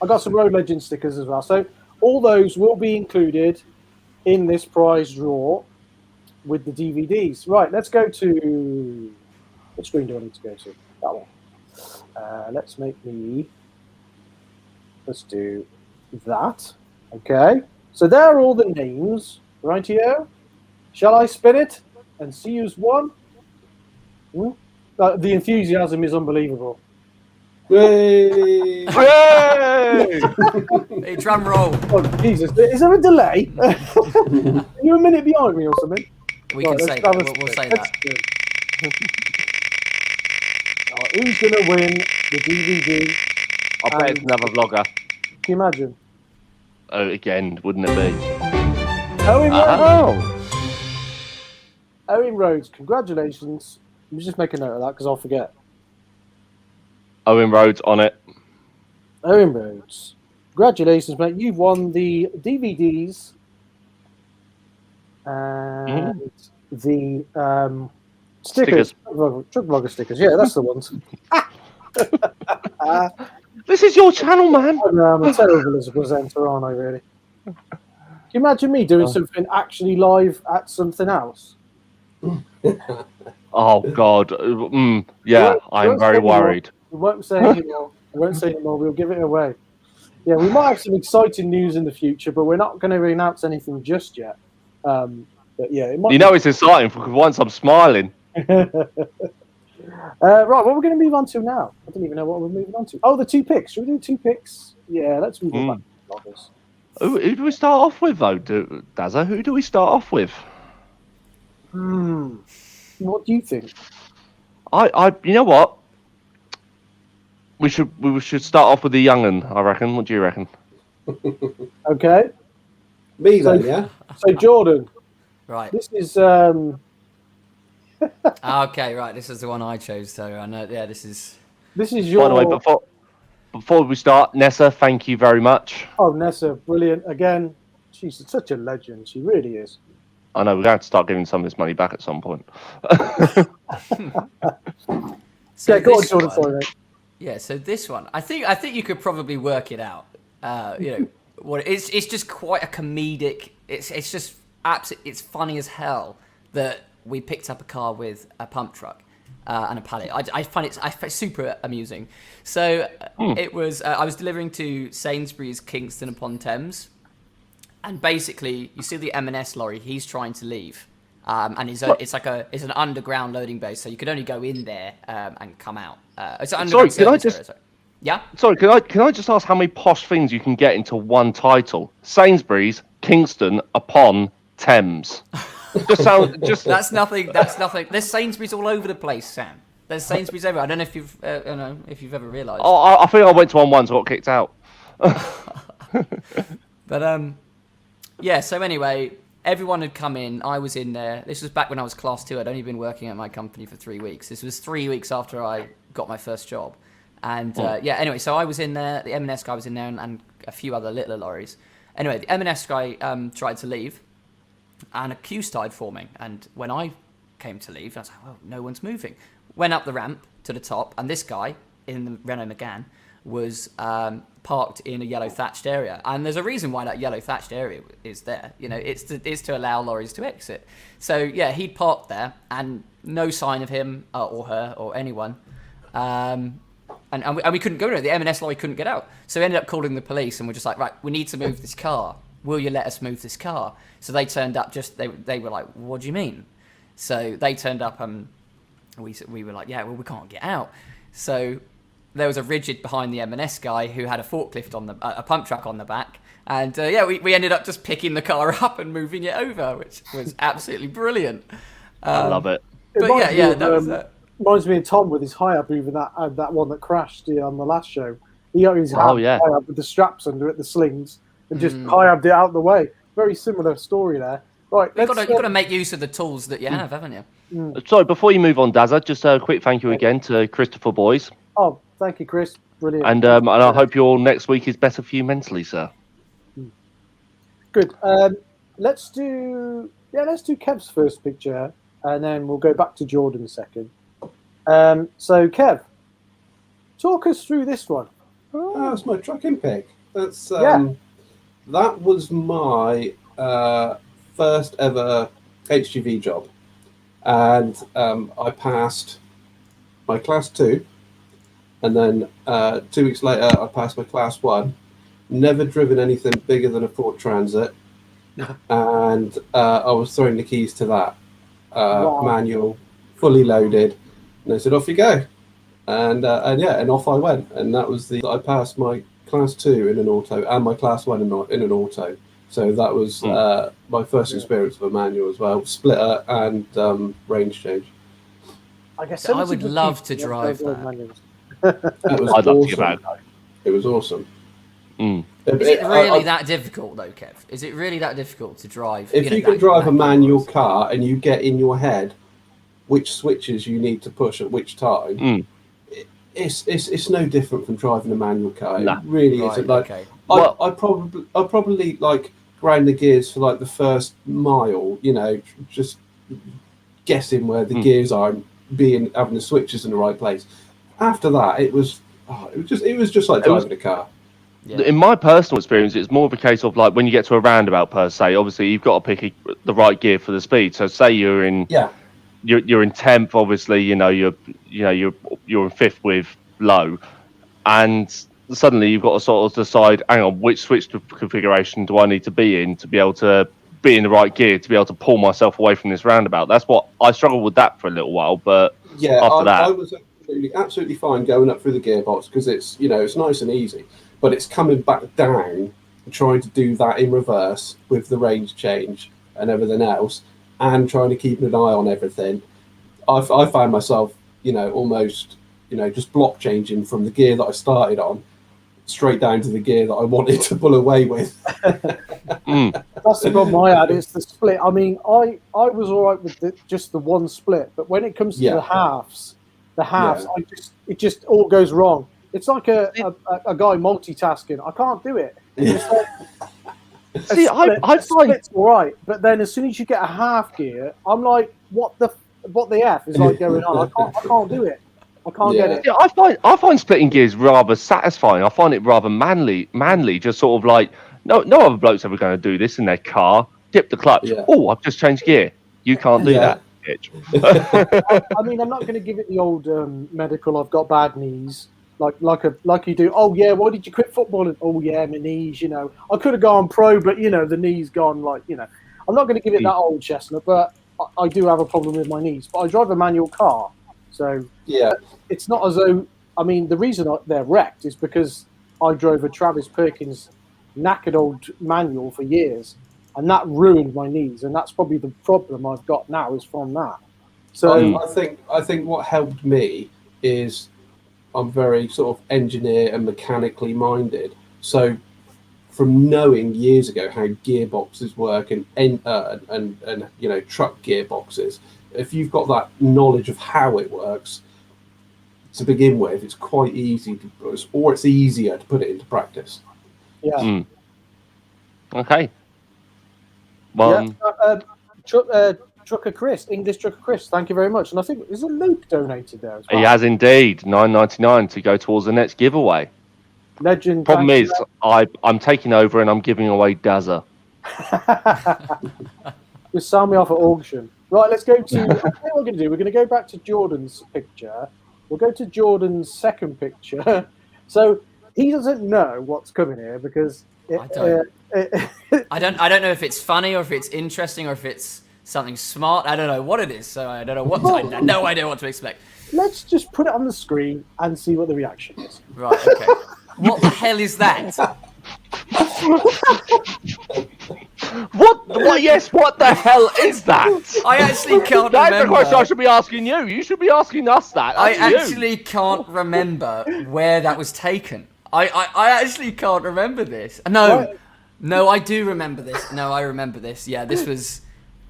I got some Road Legend stickers as well. So all those will be included in this prize draw with the DVDs. Right, let's go to... What screen do I need to go to? That one. Let's do that. Okay. So there are all the names. Rightio. Shall I spin it and see who's won? The enthusiasm is unbelievable. Hey! Hey, drum roll. Oh, Jesus. Is there a delay? Are you a minute behind me or something? We can say that. We'll say that. Who's going to win the DVD? I bet it's another vlogger. Can you imagine? Oh, again, wouldn't it be? Owen Rhodes, congratulations. Let me just make a note of that because I'll forget. Owen Rhodes on it. Owen Rhodes, congratulations, mate. You've won the DVDs and the stickers. Truck vlogger stickers. Yeah, that's the ones. This is your channel, man. I'm a terrible as a presenter, aren't I, really? Can you imagine me doing something actually live at something else? Oh, God. Yeah, I'm very worried. We won't say anymore. We'll give it away. Yeah, we might have some exciting news in the future, but we're not going to announce anything just yet. But yeah, it might. You know it's exciting because once I'm smiling. Right, what we're going to move on to now? I don't even know what we're moving on to. Oh, the 2 picks. Should we do 2 picks? Yeah, let's move on back to vloggers. Who do we start off with, though, Dazzer? Who do we start off with? What do you think? You know what? We should start off with the young'un, I reckon. What do you reckon? Okay. Me then, yeah? So, Jordan. Right. This is... Okay, right. This is the one I chose. So I know. Yeah, this is your. By the way, before we start, Nessa, thank you very much. Oh, Nessa, brilliant again. She's such a legend. She really is. I know we're going to have to start giving some of this money back at some point. So Yeah, go on, this Jordan. one- Sorry, mate. Yeah, so this one, I think you could probably work it out. You know, what it's just quite a comedic. It's just absolutely, it's funny as hell that we picked up a car with a pump truck and a pallet. I find it super amusing. So it was I was delivering to Sainsbury's Kingston upon Thames, and basically you see the M&S lorry. He's trying to leave. And it's an underground loading base, so you could only go in there and come out. It's an underground service area, sorry. Yeah. Sorry, can I just ask how many posh things you can get into one title? Sainsbury's, Kingston upon Thames. That's nothing. There's Sainsbury's all over the place, Sam. There's Sainsbury's everywhere. I don't know if you've ever realised. Oh, I think I went to one once, got kicked out. But yeah. So anyway. Everyone had come in. I was in there. This was back when I was class 2. I'd only been working at my company for 3 weeks. This was 3 weeks after I got my first job. And yeah, anyway, so I was in there. The M&S guy was in there and a few other littler lorries. Anyway, the M&S guy tried to leave and a queue started forming. And when I came to leave, I was like, well, no one's moving. Went up the ramp to the top and this guy in the Renault Megane was parked in a yellow thatched area, and there's a reason why that yellow thatched area is there. You know, it's to allow lorries to exit. So yeah, he'd parked there, and no sign of him or her or anyone, and we couldn't go there. The M&S lorry couldn't get out, so we ended up calling the police, and we're just like, right, we need to move this car. Will you let us move this car? So they turned up. They were like, what do you mean? So they turned up, and we were like, yeah, well, we can't get out. So there was a rigid behind the M&S guy who had a forklift on a pump truck on the back. And yeah, we ended up just picking the car up and moving it over, which was absolutely brilliant. I love it. But yeah, that was it. Reminds me of Tom with his HiAB moving that one that crashed on the last show. He got his HiAB with the straps under it, the slings, and just HiAB'd it out of the way. Very similar story there. Right, you've got to make use of the tools that you have, haven't you? Sorry, before you move on, Dazzer, just a quick thank you again to Christopher Boys. Oh, thank you, Chris. Brilliant. And I hope your next week is better for you mentally, sir. Good. Let's do Kev's first picture, and then we'll go back to Jordan second. So, Kev, talk us through this one. Oh, that's my trucking pick. That's that was my first ever HGV job, and I passed my class 2. And then 2 weeks later, I passed my class 1. Never driven anything bigger than a Ford Transit. And I was throwing the keys to that manual, fully loaded. And they said, off you go. And off I went. And that was I passed my class 2 in an auto and my class 1 in an auto. So that was my first experience of a manual as well. Splitter and range change. I guess I would love to drive that. It was I'd love awesome. to get back. It was awesome. Is it really that difficult, though, Kev? Is it really that difficult to drive? If you can drive a manual car and you get in your head which switches you need to push at which time, it's no different from driving a manual car. It really isn't. Like, I probably like grind the gears for like the first mile. You know, just guessing where the gears are and having the switches in the right place. After that, it was just like driving a car. Yeah. In my personal experience, it's more of a case of like when you get to a roundabout per se. Obviously, you've got to pick the right gear for the speed. So, say you're in you're in 10th. Obviously, you're in 5th with low, and suddenly you've got to sort of decide, hang on, which switch configuration do I need to be in to be able to be in the right gear to be able to pull myself away from this roundabout. That's what I struggled with that for a little while, but after that, I was absolutely fine going up through the gearbox because it's nice and easy. But it's coming back down and trying to do that in reverse with the range change and everything else, and trying to keep an eye on everything. I found myself, almost, just block changing from the gear that I started on straight down to the gear that I wanted to pull away with. That's the problem I had. It's the split. I mean, I was all right with just the one split, but when it comes to the halves, it just all goes wrong. It's like a guy multitasking. I can't do it. It's like, See, I find split's all right, but then as soon as you get a half gear, I'm like, what the F is like going on? I can't do it. I can't get it. Yeah, I find splitting gears rather satisfying. I find it rather manly. Just sort of like no other bloke's ever going to do this in their car. Dip the clutch. Yeah. Oh, I've just changed gear. You can't do that, bitch. I mean, I'm not going to give it the old medical. I've got bad knees. Like you do. Oh yeah, why did you quit footballing? Oh yeah, my knees. You know, I could have gone pro, but you know, the knees gone. Like, you know, I'm not going to give it that old chestnut, but I do have a problem with my knees. But I drive a manual car, so it's not as though. I mean, the reason they're wrecked is because I drove a Travis Perkins knackered old manual for years, and that ruined my knees, and that's probably the problem I've got now is from that. So I think what helped me is I'm very sort of engineer and mechanically minded. So from knowing years ago how gearboxes work and you know, truck gearboxes, if you've got that knowledge of how it works to begin with, it's quite easy it's easier to put it into practice. Yeah. Okay. Well, Trucker Chris, English Trucker Chris, thank you very much. And I think, is it Luke donated there as well? he has indeed $9.99 to go towards the next giveaway. Legend. Problem is, I'm taking over and I'm giving away Dazzer. Just sell me off at auction. Right, let's go to. What we're going to do? We're going to go back to Jordan's picture. We'll go to Jordan's second picture. So he doesn't know what's coming here because I don't know if it's funny or if it's interesting or if it's something smart. I don't know what it is, so I don't know what. I have no idea what to expect. Let's just put it on the screen and see what the reaction is. Right. Okay. What the hell is that? What? Yes. What the hell is that? I actually can't That's remember. the question I should be asking you. You should be asking us that. I That's you. actually can't remember where that was taken. I actually can't remember this. No, I do remember this. No, I remember this. Yeah, this was.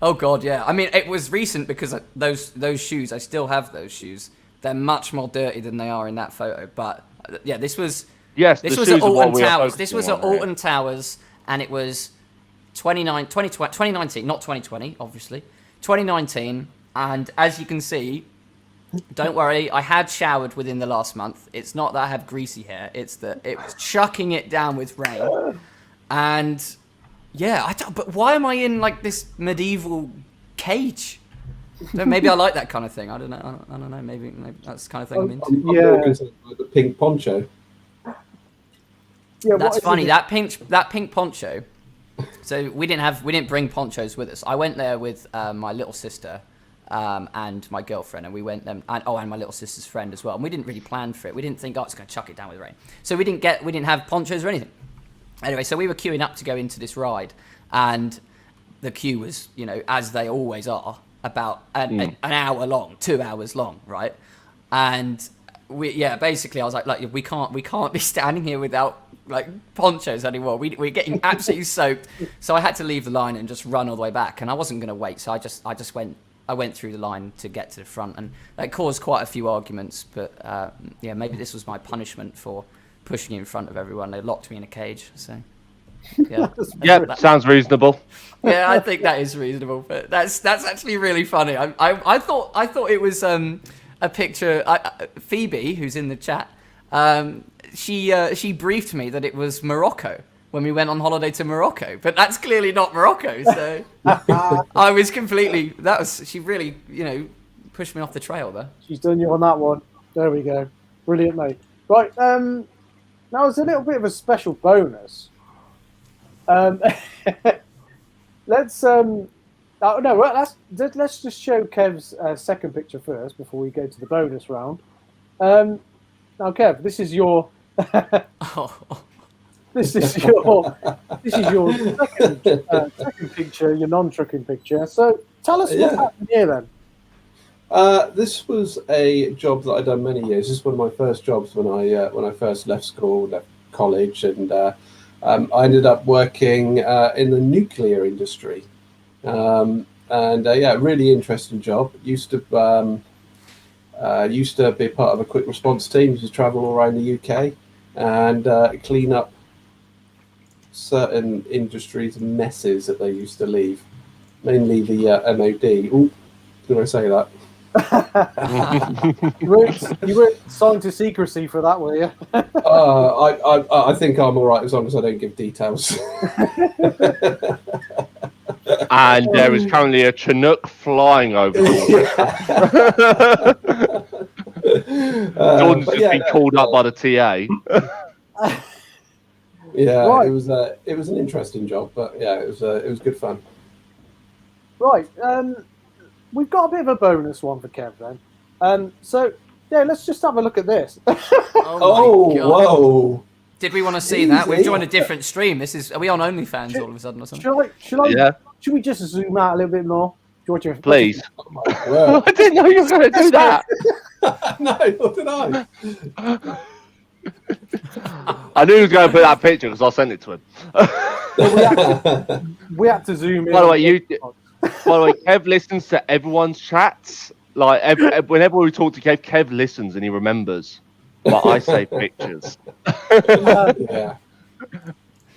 Oh God, yeah. I mean, it was recent because those shoes. I still have those shoes. They're much more dirty than they are in that photo. But yeah, this was. Yes, this was at Alton Towers. This was at Alton Towers, and it was 2019, not 2020, obviously. 2019, and as you can see, don't worry, I had showered within the last month. It's not that I have greasy hair, it's that it was chucking it down with rain. And yeah, but why am I in like this medieval cage? Maybe I like that kind of thing. I don't know. Maybe that's the kind of thing I'm into. I'm more going to like the pink poncho. Yeah, that's funny. That pink poncho. So we didn't bring ponchos with us. I went there with my little sister and my girlfriend, and we went and my little sister's friend as well. And we didn't really plan for it. We didn't think, it's going to chuck it down with rain. So we didn't have ponchos or anything. Anyway, so we were queuing up to go into this ride, and the queue was, as they always are, about an hour long, 2 hours long, right? And basically I was like, we can't be standing here without like ponchos anymore. We're getting absolutely soaked. So I had to leave the line and just run all the way back, and I wasn't going to wait. So I went through the line to get to the front, and that caused quite a few arguments. But maybe this was my punishment for pushing in front of everyone. They locked me in a cage. So yeah, sounds reasonable. Yeah, I think that is reasonable. But that's actually really funny. I thought it was a picture. Phoebe, who's in the chat, she briefed me that it was Morocco when we went on holiday to Morocco, but that's clearly not Morocco. So I was completely. She really pushed me off the trail there. She's done you on that one. There we go. Brilliant, mate. Right. Now it's a little bit of a special bonus. Let's just show Kev's second picture first before we go to the bonus round. Now, Kev, this is your this is your second picture, your non-trucking picture. So tell us what happened here then. This was a job that I'd done many years. This is one of my first jobs when I first left school, left college, and I ended up working in the nuclear industry. Really interesting job. Used to be part of a quick response team. Used to travel all around the UK and clean up certain industries' messes that they used to leave, mainly the MOD. Ooh, did I say that? You weren't signed to secrecy for that, were you? I think I'm all right as long as I don't give details. And there is currently a Chinook flying over. Jordan's just been called up by the TA. Yeah, Right. it was an interesting job, but yeah, it was good fun. Right. We've got a bit of a bonus one for Kev then. So yeah, let's just have a look at this. Oh, my God. whoa! Did we want to see that? We've Easy. joined a different stream. Are we on OnlyFans all of a sudden or something? Should we just zoom out a little bit more? Do you want your Please. Well, I didn't know you were going to do that. no, what did I? I knew he was going to put that picture because I sent it to him. We had to zoom in. By the way, Kev listens to everyone's chats. Like whenever we talk to Kev listens and he remembers. But I say pictures. Yeah.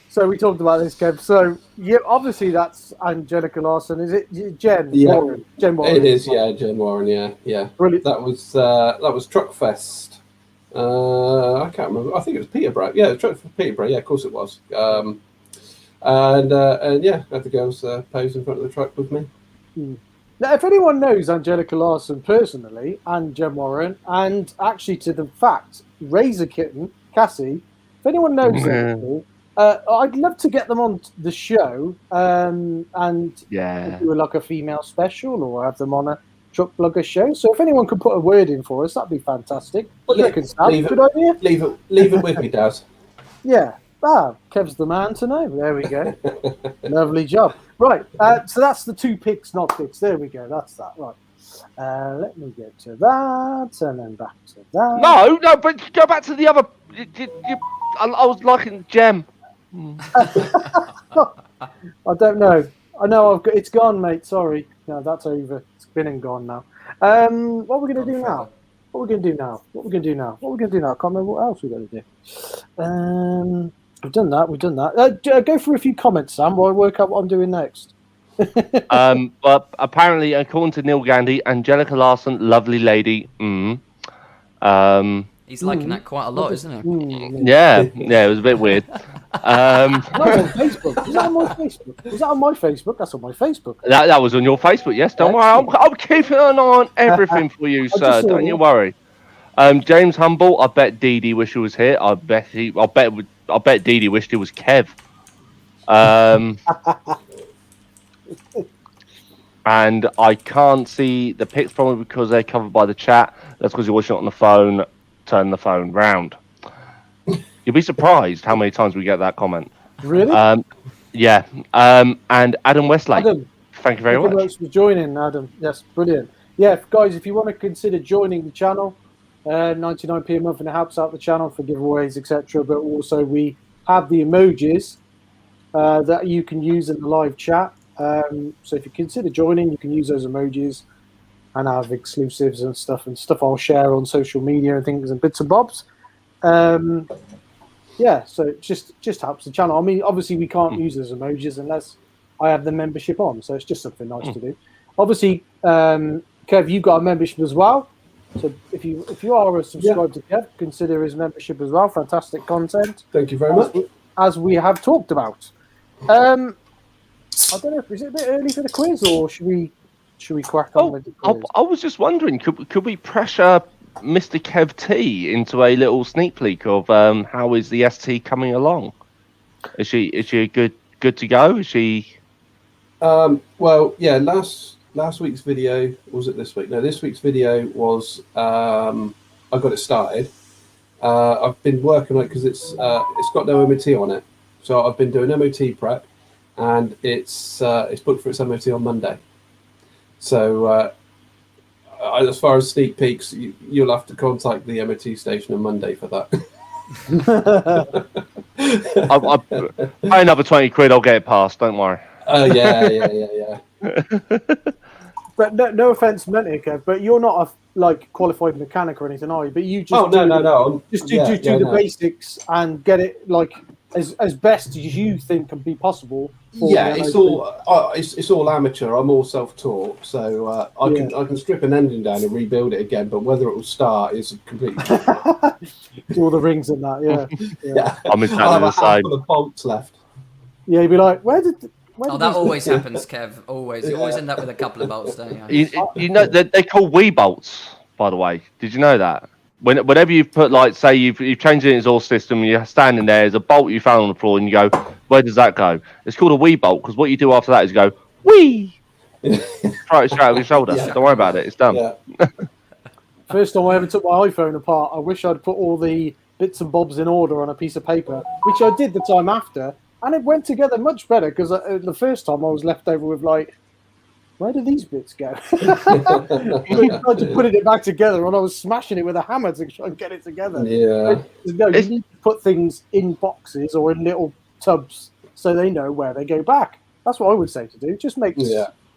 So we talked about this, Kev. So yeah, obviously that's Angelica Larson. Is it Jen? Yeah. Warren? Jen Warren. It is, yeah, Jen Warren, yeah. Brilliant. That was Truckfest. I can't remember. I think it was Peterborough. Yeah, Truck for Peterborough. Yeah, of course it was. And yeah, had the girls pose in front of the truck with me. Now, if anyone knows Angelica Larson personally and Jen Warren, and actually to the fact, Razor Kitten, Cassie, if anyone knows them, I'd love to get them on the show and do like a female special or have them on a truck blogger show. So if anyone could put a word in for us, that'd be fantastic. Well, Good idea. Leave it with me, Daz. Yeah. Kev's the man to know. There we go. Lovely job. Right. So that's the 2 picks, not picks. There we go. That's that. Right. Let me get to that and then back to that. No, but go back to the other. I was liking Gem. I don't know. I know it's gone, mate. Sorry. No, that's over. It's been and gone now. What are we going to do now? I can't remember what else we're going to do. We've done that. Go through a few comments, Sam, while I work out what I'm doing next. But apparently, according to Neil Gandhi, Angelica Larson, lovely lady. He's liking that quite a lot, isn't he? Yeah, it was a bit weird. That's on Facebook. Was that on my Facebook? Was that on my Facebook? That's on my Facebook. That was on your Facebook, yes. Don't worry, I'm keeping an eye on everything for you, sir. Don't you worry. James Humble, I bet Dee Dee wished he was here. I bet Dee Dee wished he was Kev. And I can't see the pics probably because they're covered by the chat. That's because you're watching it on the phone. Turn the phone round. You'll be surprised how many times we get that comment. Really? Yeah. And Adam Westlake. Adam, thank you very much. Thanks for joining, Adam. Yes, brilliant. Yeah, guys, if you want to consider joining the channel, 99p a month, and it helps out the channel for giveaways, etc. But also we have the emojis that you can use in the live chat. So if you consider joining, you can use those emojis and have exclusives and stuff I'll share on social media and things and bits and bobs. Yeah, so it just helps the channel. I mean, obviously we can't use those emojis unless I have the membership on, so it's just something nice to do. Obviously, Kev, you've got a membership as well. So if you are a subscriber to Kev, consider his membership as well. Fantastic content. Thank you very much. As we have talked about. I don't know, is it a bit early for the quiz, or should we crack on with the quiz? I was just wondering, could we pressure Mr. KevTee into a little sneak peek of how is the ST coming along? Is she good to go? Is she? Well, yeah. Last week's video, was it this week? No, this week's video was I got it started. I've been working on it because it's got no MOT on it, so I've been doing MOT prep, and it's booked for its MOT on Monday. So as far as sneak peeks, you'll have to contact the MOT station on Monday for that. I pay another 20 quid. I'll get it passed. Don't worry. Oh yeah. But no offense meant here, Kev, but you're not a qualified mechanic or anything, are you? But you just no. Just do the basics and get it like as best as you think can be possible. Yeah, it's all amateur. I'm all self-taught, so I can strip an engine down and rebuild it again. But whether it will start is completely all the rings and that. Yeah. I'm exactly I'll have the a same. handful of bolts left. Yeah, you'd be like, where did that these always go? happens, Kev. Always. You always end up with a couple of bolts, don't you? You know they're called wee bolts, by the way. Did you know that? Whenever you've put say you've changed the exhaust system, and you're standing there, there's a bolt you found on the floor, and you go, where does that go? It's called a wee bolt because what you do after that is you go wee. Throw it straight over your shoulder. Don't worry about it. It's done. Yeah. First time I ever took my iPhone apart, I wish I'd put all the bits and bobs in order on a piece of paper, which I did the time after, and it went together much better because the first time I was left over with where do these bits go? I tried to put it back together, and I was smashing it with a hammer to try and get it together. Yeah. You need to put things in boxes or in little tubs so they know where they go back. That's what I would say to do. Just makes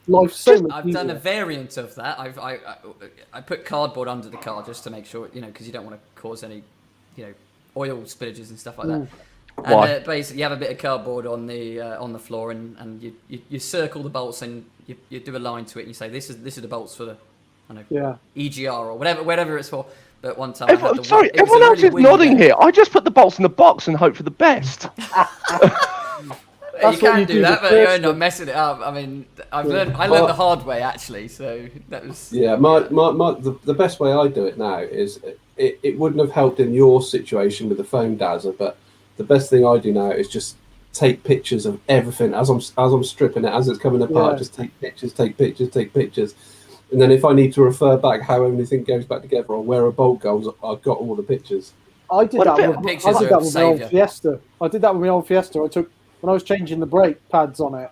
life so much I've easier. done a variant of that. I put cardboard under the car just to make sure, because you don't want to cause any, oil spillages and stuff like that. And basically, you have a bit of cardboard on the floor, and you circle the bolts, and you do a line to it, and you say this is the bolts for the EGR or whatever it's for. But one time, everyone else is nodding here. I just put the bolts in the box and hope for the best. You can do that, but you end up messing it up. I mean, I learned the hard way actually. So that was the best way I do it now is it wouldn't have helped in your situation with the foam Dazzer, but the best thing I do now is just take pictures of everything as I'm stripping it, as it's coming apart. Just take pictures, and then if I need to refer back how everything goes back together or where a bolt goes, I've got all the pictures. I did that with my old Fiesta. When I was changing the brake pads on it,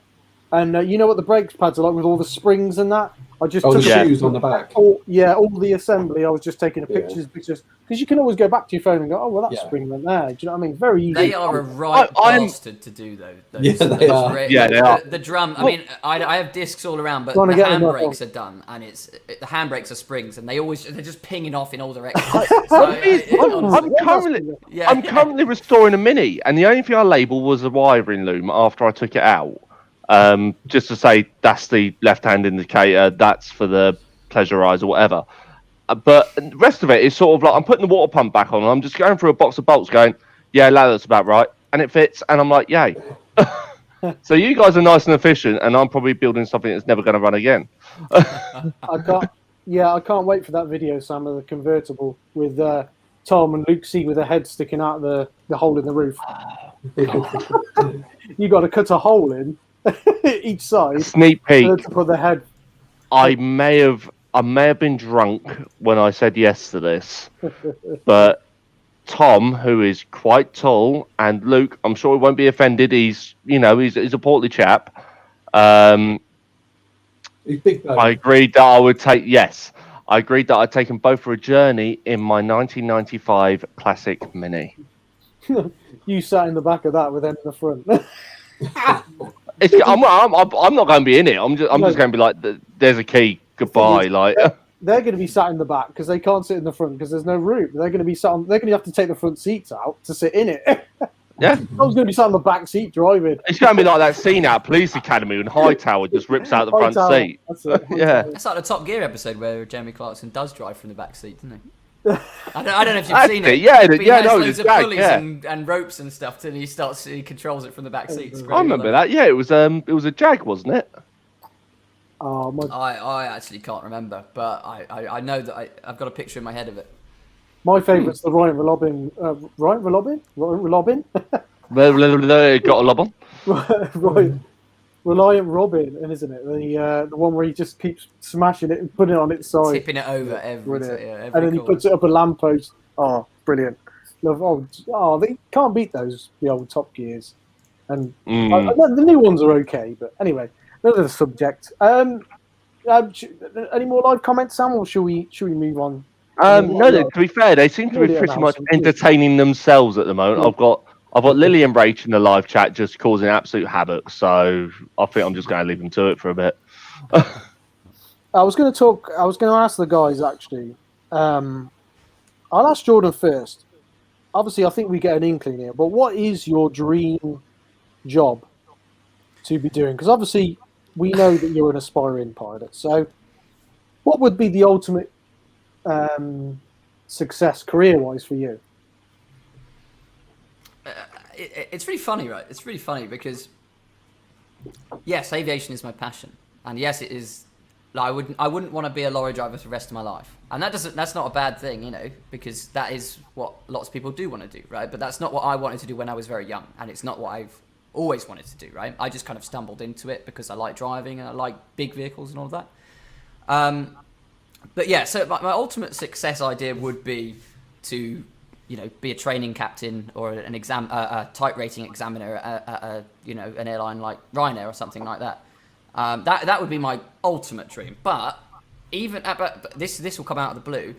and you know what the brake pads are like with all the springs and that. I just took the shoes on the back. All the assembly. I was just taking pictures because you can always go back to your phone and go, oh well, that spring went there. Do you know what I mean? Very easy. They are a bastard to do though. They are. They are. The drum. I mean, I have discs all around, but the handbrakes are done, and the handbrakes are springs, and they're just pinging off in all directions. I'm currently restoring a Mini, and the only thing I labelled was a wiring loom after I took it out. Just to say that's the left-hand indicator, that's for the pleasure eyes or whatever. But the rest of it is sort of like I'm putting the water pump back on, and I'm just going through a box of bolts going, yeah, that's about right. And it fits, and I'm like, yay. So you guys are nice and efficient, and I'm probably building something that's never going to run again. I can't wait for that video, Sam, of the convertible with Tom and Luke C with their head sticking out the hole in the roof. You got to cut a hole in each side. Sneak peek. To put the head. I may have been drunk when I said yes to this, but Tom, who is quite tall, and Luke, I'm sure he won't be offended. He's a portly chap. He's big. I agreed that I would take. Yes, I agreed that I'd take them both for a journey in my 1995 classic Mini. You sat in the back of that with them in the front. I'm not going to be in it. I'm just going to be like, there's a key. Goodbye. They're going to be sat in the back because they can't sit in the front because there's no room. They're going to be sat on. They're going to have to take the front seats out to sit in it. Yeah. I was going to be sat on the back seat driving. It's going to be like that scene out of Police Academy when Hightower just rips out the front seat. That's it. Yeah. It's like the Top Gear episode where Jeremy Clarkson does drive from the back seat, doesn't he? I don't know if you've seen it. Yeah, but he has loads of jag, pulleys and ropes and stuff till he controls it from the back seat. I remember that. Yeah, it was a Jag, wasn't it? I actually can't remember, but I know that I've got a picture in my head of it. My favourite's the Ryan Rolobin. Ryan Rolobin? Got a lob on. Right. Reliant Robin, isn't it? The one where he just keeps smashing it and putting it on its side. Tipping it over every and then he puts it up a lamppost. Oh, brilliant. They can't beat the old Top Gears. And the new ones are okay, but anyway, another subject. Any more live comments, Sam, or should we move on? No, to be fair, they seem to be Lillian pretty much Alson, entertaining themselves at the moment. I've got Lily and Rach in the live chat just causing absolute havoc, so I think I'm just going to leave them to it for a bit. I was going to ask the guys actually. I'll ask Jordan first. Obviously, I think we get an inkling here, but what is your dream job to be doing? Because obviously, we know that you're an aspiring pilot. So, what would be the ultimate success career-wise for you? It's really funny, right? It's really funny because, yes, aviation is my passion, and yes, it is. Like, I wouldn't want to be a lorry driver for the rest of my life, and that's not a bad thing, you know, because that is what lots of people do want to do, right? But that's not what I wanted to do when I was very young, and it's not what I've always wanted to do, right? I just kind of stumbled into it because I like driving and I like big vehicles and all of that. But yeah, so my ultimate success idea would be to, you know, be a training captain or a type rating examiner at an airline like Ryanair or something like that. That would be my ultimate dream. But even but this will come out of the blue.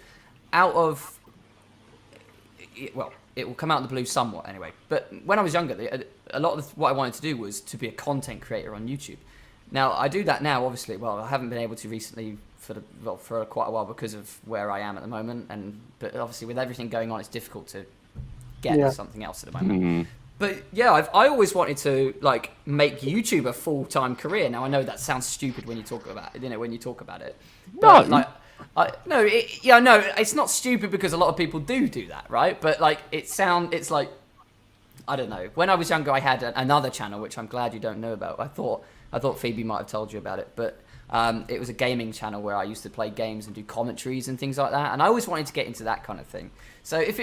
It will come out of the blue somewhat anyway. But when I was younger, a lot of what I wanted to do was to be a content creator on YouTube. Now I do that now, obviously. Well, I haven't been able to recently for quite a while because of where I am at the moment. But obviously with everything going on, it's difficult to get something else at the moment. Mm-hmm. But yeah, I always wanted to like make YouTube a full-time career. Now I know that sounds stupid when you talk about it. But, No, it's not stupid because a lot of people do that, right? But like it's like, I don't know. When I was younger, I had another channel which I'm glad you don't know about. I thought Phoebe might have told you about it, but it was a gaming channel where I used to play games and do commentaries and things like that. And I always wanted to get into that kind of thing. So if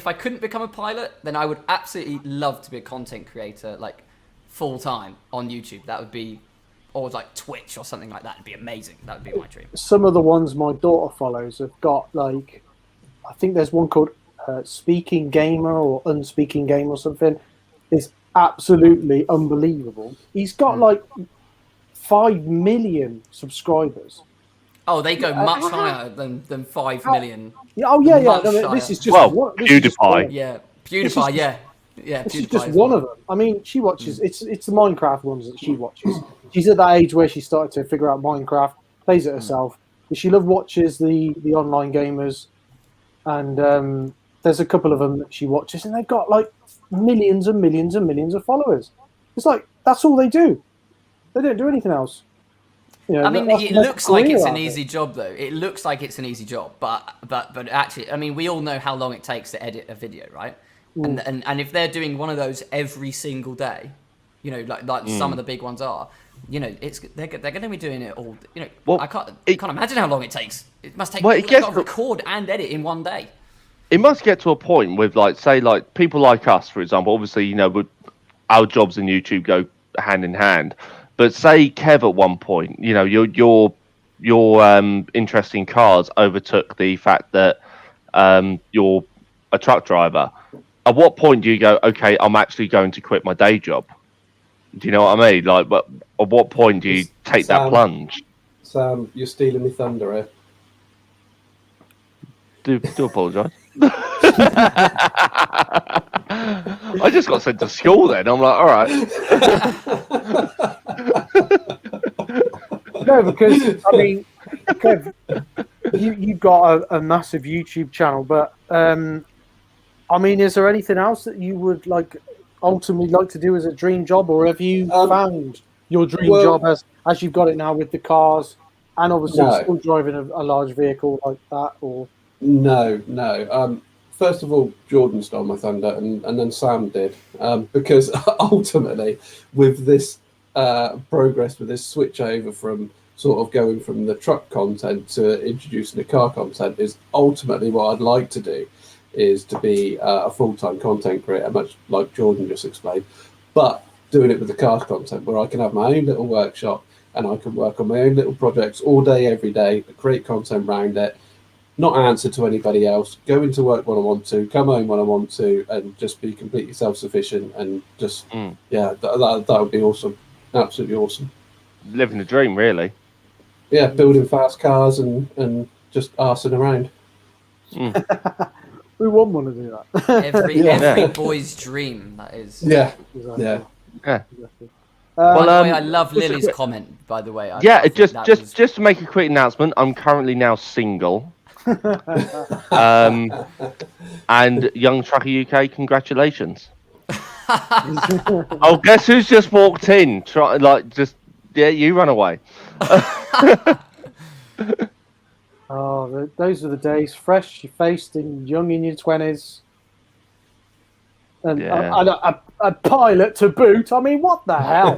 I couldn't become a pilot, then I would absolutely love to be a content creator, like full time on YouTube. That would be, or like Twitch or something like that. It'd be amazing. That would be my dream. Some of the ones my daughter follows have got like, I think there's one called Speaking Gamer or Unspeaking Gamer or something. It's absolutely unbelievable. He's got like 5 million subscribers. Oh, they go much higher than 5 million. Oh yeah. No, this is just PewDiePie. PewDiePie. Yeah. This is just one of them. I mean, she watches. It's the Minecraft ones that she watches. She's at that age where she started to figure out Minecraft, plays it herself. But she watches the online gamers, and there's a couple of them that she watches, and they've got like millions and millions and millions of followers. It's like that's all they do. They don't do anything else. You know, I mean, it looks like it's an easy job, though. It looks like it's an easy job, but actually, I mean, we all know how long it takes to edit a video, right? And if they're doing one of those every single day, you know, like some of the big ones are, you know, they're going to be doing it all. You know, well, I can't imagine how long it takes. It must take. Well, You've got to record and edit in one day. It must get to a point with, like, say, like people like us, for example. Obviously, you know, our jobs and YouTube go hand in hand. But say Kev at one point, you know, your interest in cars overtook the fact that you're a truck driver. At what point do you go, okay, I'm actually going to quit my day job? Do you know what I mean? Like, but at what point do you take that plunge? Sam, you're stealing me thunder here. Do apologise. I just got sent to school then. I'm like, all right. No, because I mean, Kev, you've got a massive YouTube channel, but I mean, is there anything else that you would ultimately like to do as a dream job, or have you found your dream job as you've got it now with the cars and obviously still driving a large vehicle like that? Or no. First of all, Jordan stole my thunder, and then Sam did, because ultimately, with this progress, with this switch over from sort of going from the truck content to introducing the car content, is ultimately what I'd like to do, is to be a full-time content creator, much like Jordan just explained, but doing it with the car content, where I can have my own little workshop and I can work on my own little projects all day, every day, create content around it, not answer to anybody else, go into work when I want to, come home when I want to, and just be completely self-sufficient, and just that would be awesome, absolutely awesome. Living the dream, really. Yeah, building fast cars and just arsing around. We wouldn't want to do that. Every boy's dream. That is. Yeah. Exactly. Yeah. Yeah. Exactly. By the way, I love Lily's comment. By the way, just to make a quick announcement, I'm currently now single. And Young Trucker UK, congratulations. Oh, guess who's just walked in? You run away. Those are the days. Fresh faced and young in your 20s. And a pilot to boot. I mean, what the hell?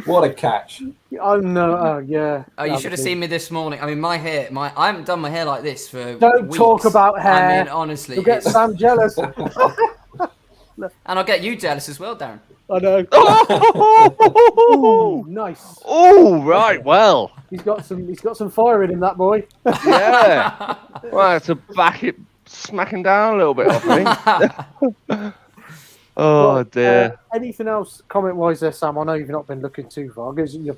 What a catch. Oh, no. Yeah. Oh, you should have seen me this morning. I mean, my hair, I haven't done my hair like this for Don't weeks. talk about hair. I mean, honestly. You'll get Sam jealous. And I'll get you jealous as well, Darren. I know. Ooh, nice. Oh, right. Well. He's got some fire in him, that boy. Yeah. Well, to back it, smacking down a little bit, I think. Oh, dear. Anything else comment-wise there, Sam? I know you've not been looking too far because you're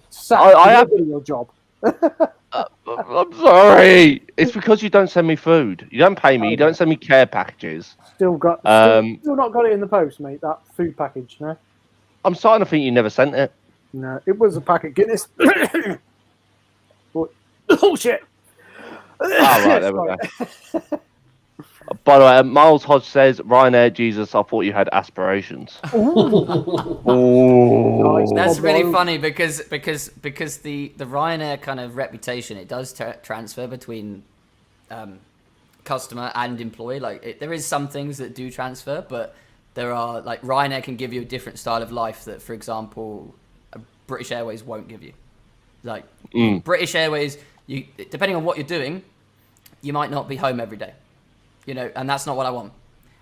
doing your job. I'm sorry. It's because you don't send me food. You don't pay me. You don't send me care packages. Still not got it in the post, mate, that food package, no? I'm starting to think you never sent it. No, it was a pack of Guinness. Oh, shit. Oh, right, there we go. By the way, Miles Hodge says, Ryanair, Jesus, I thought you had aspirations. Nice. That's really funny because the Ryanair kind of reputation, it does transfer between customer and employee. Like there is some things that do transfer, but there are, like, Ryanair can give you a different style of life that, for example, British Airways won't give you. Like British Airways, you depending on what you're doing, you might not be home every day. You know, and that's not what I want.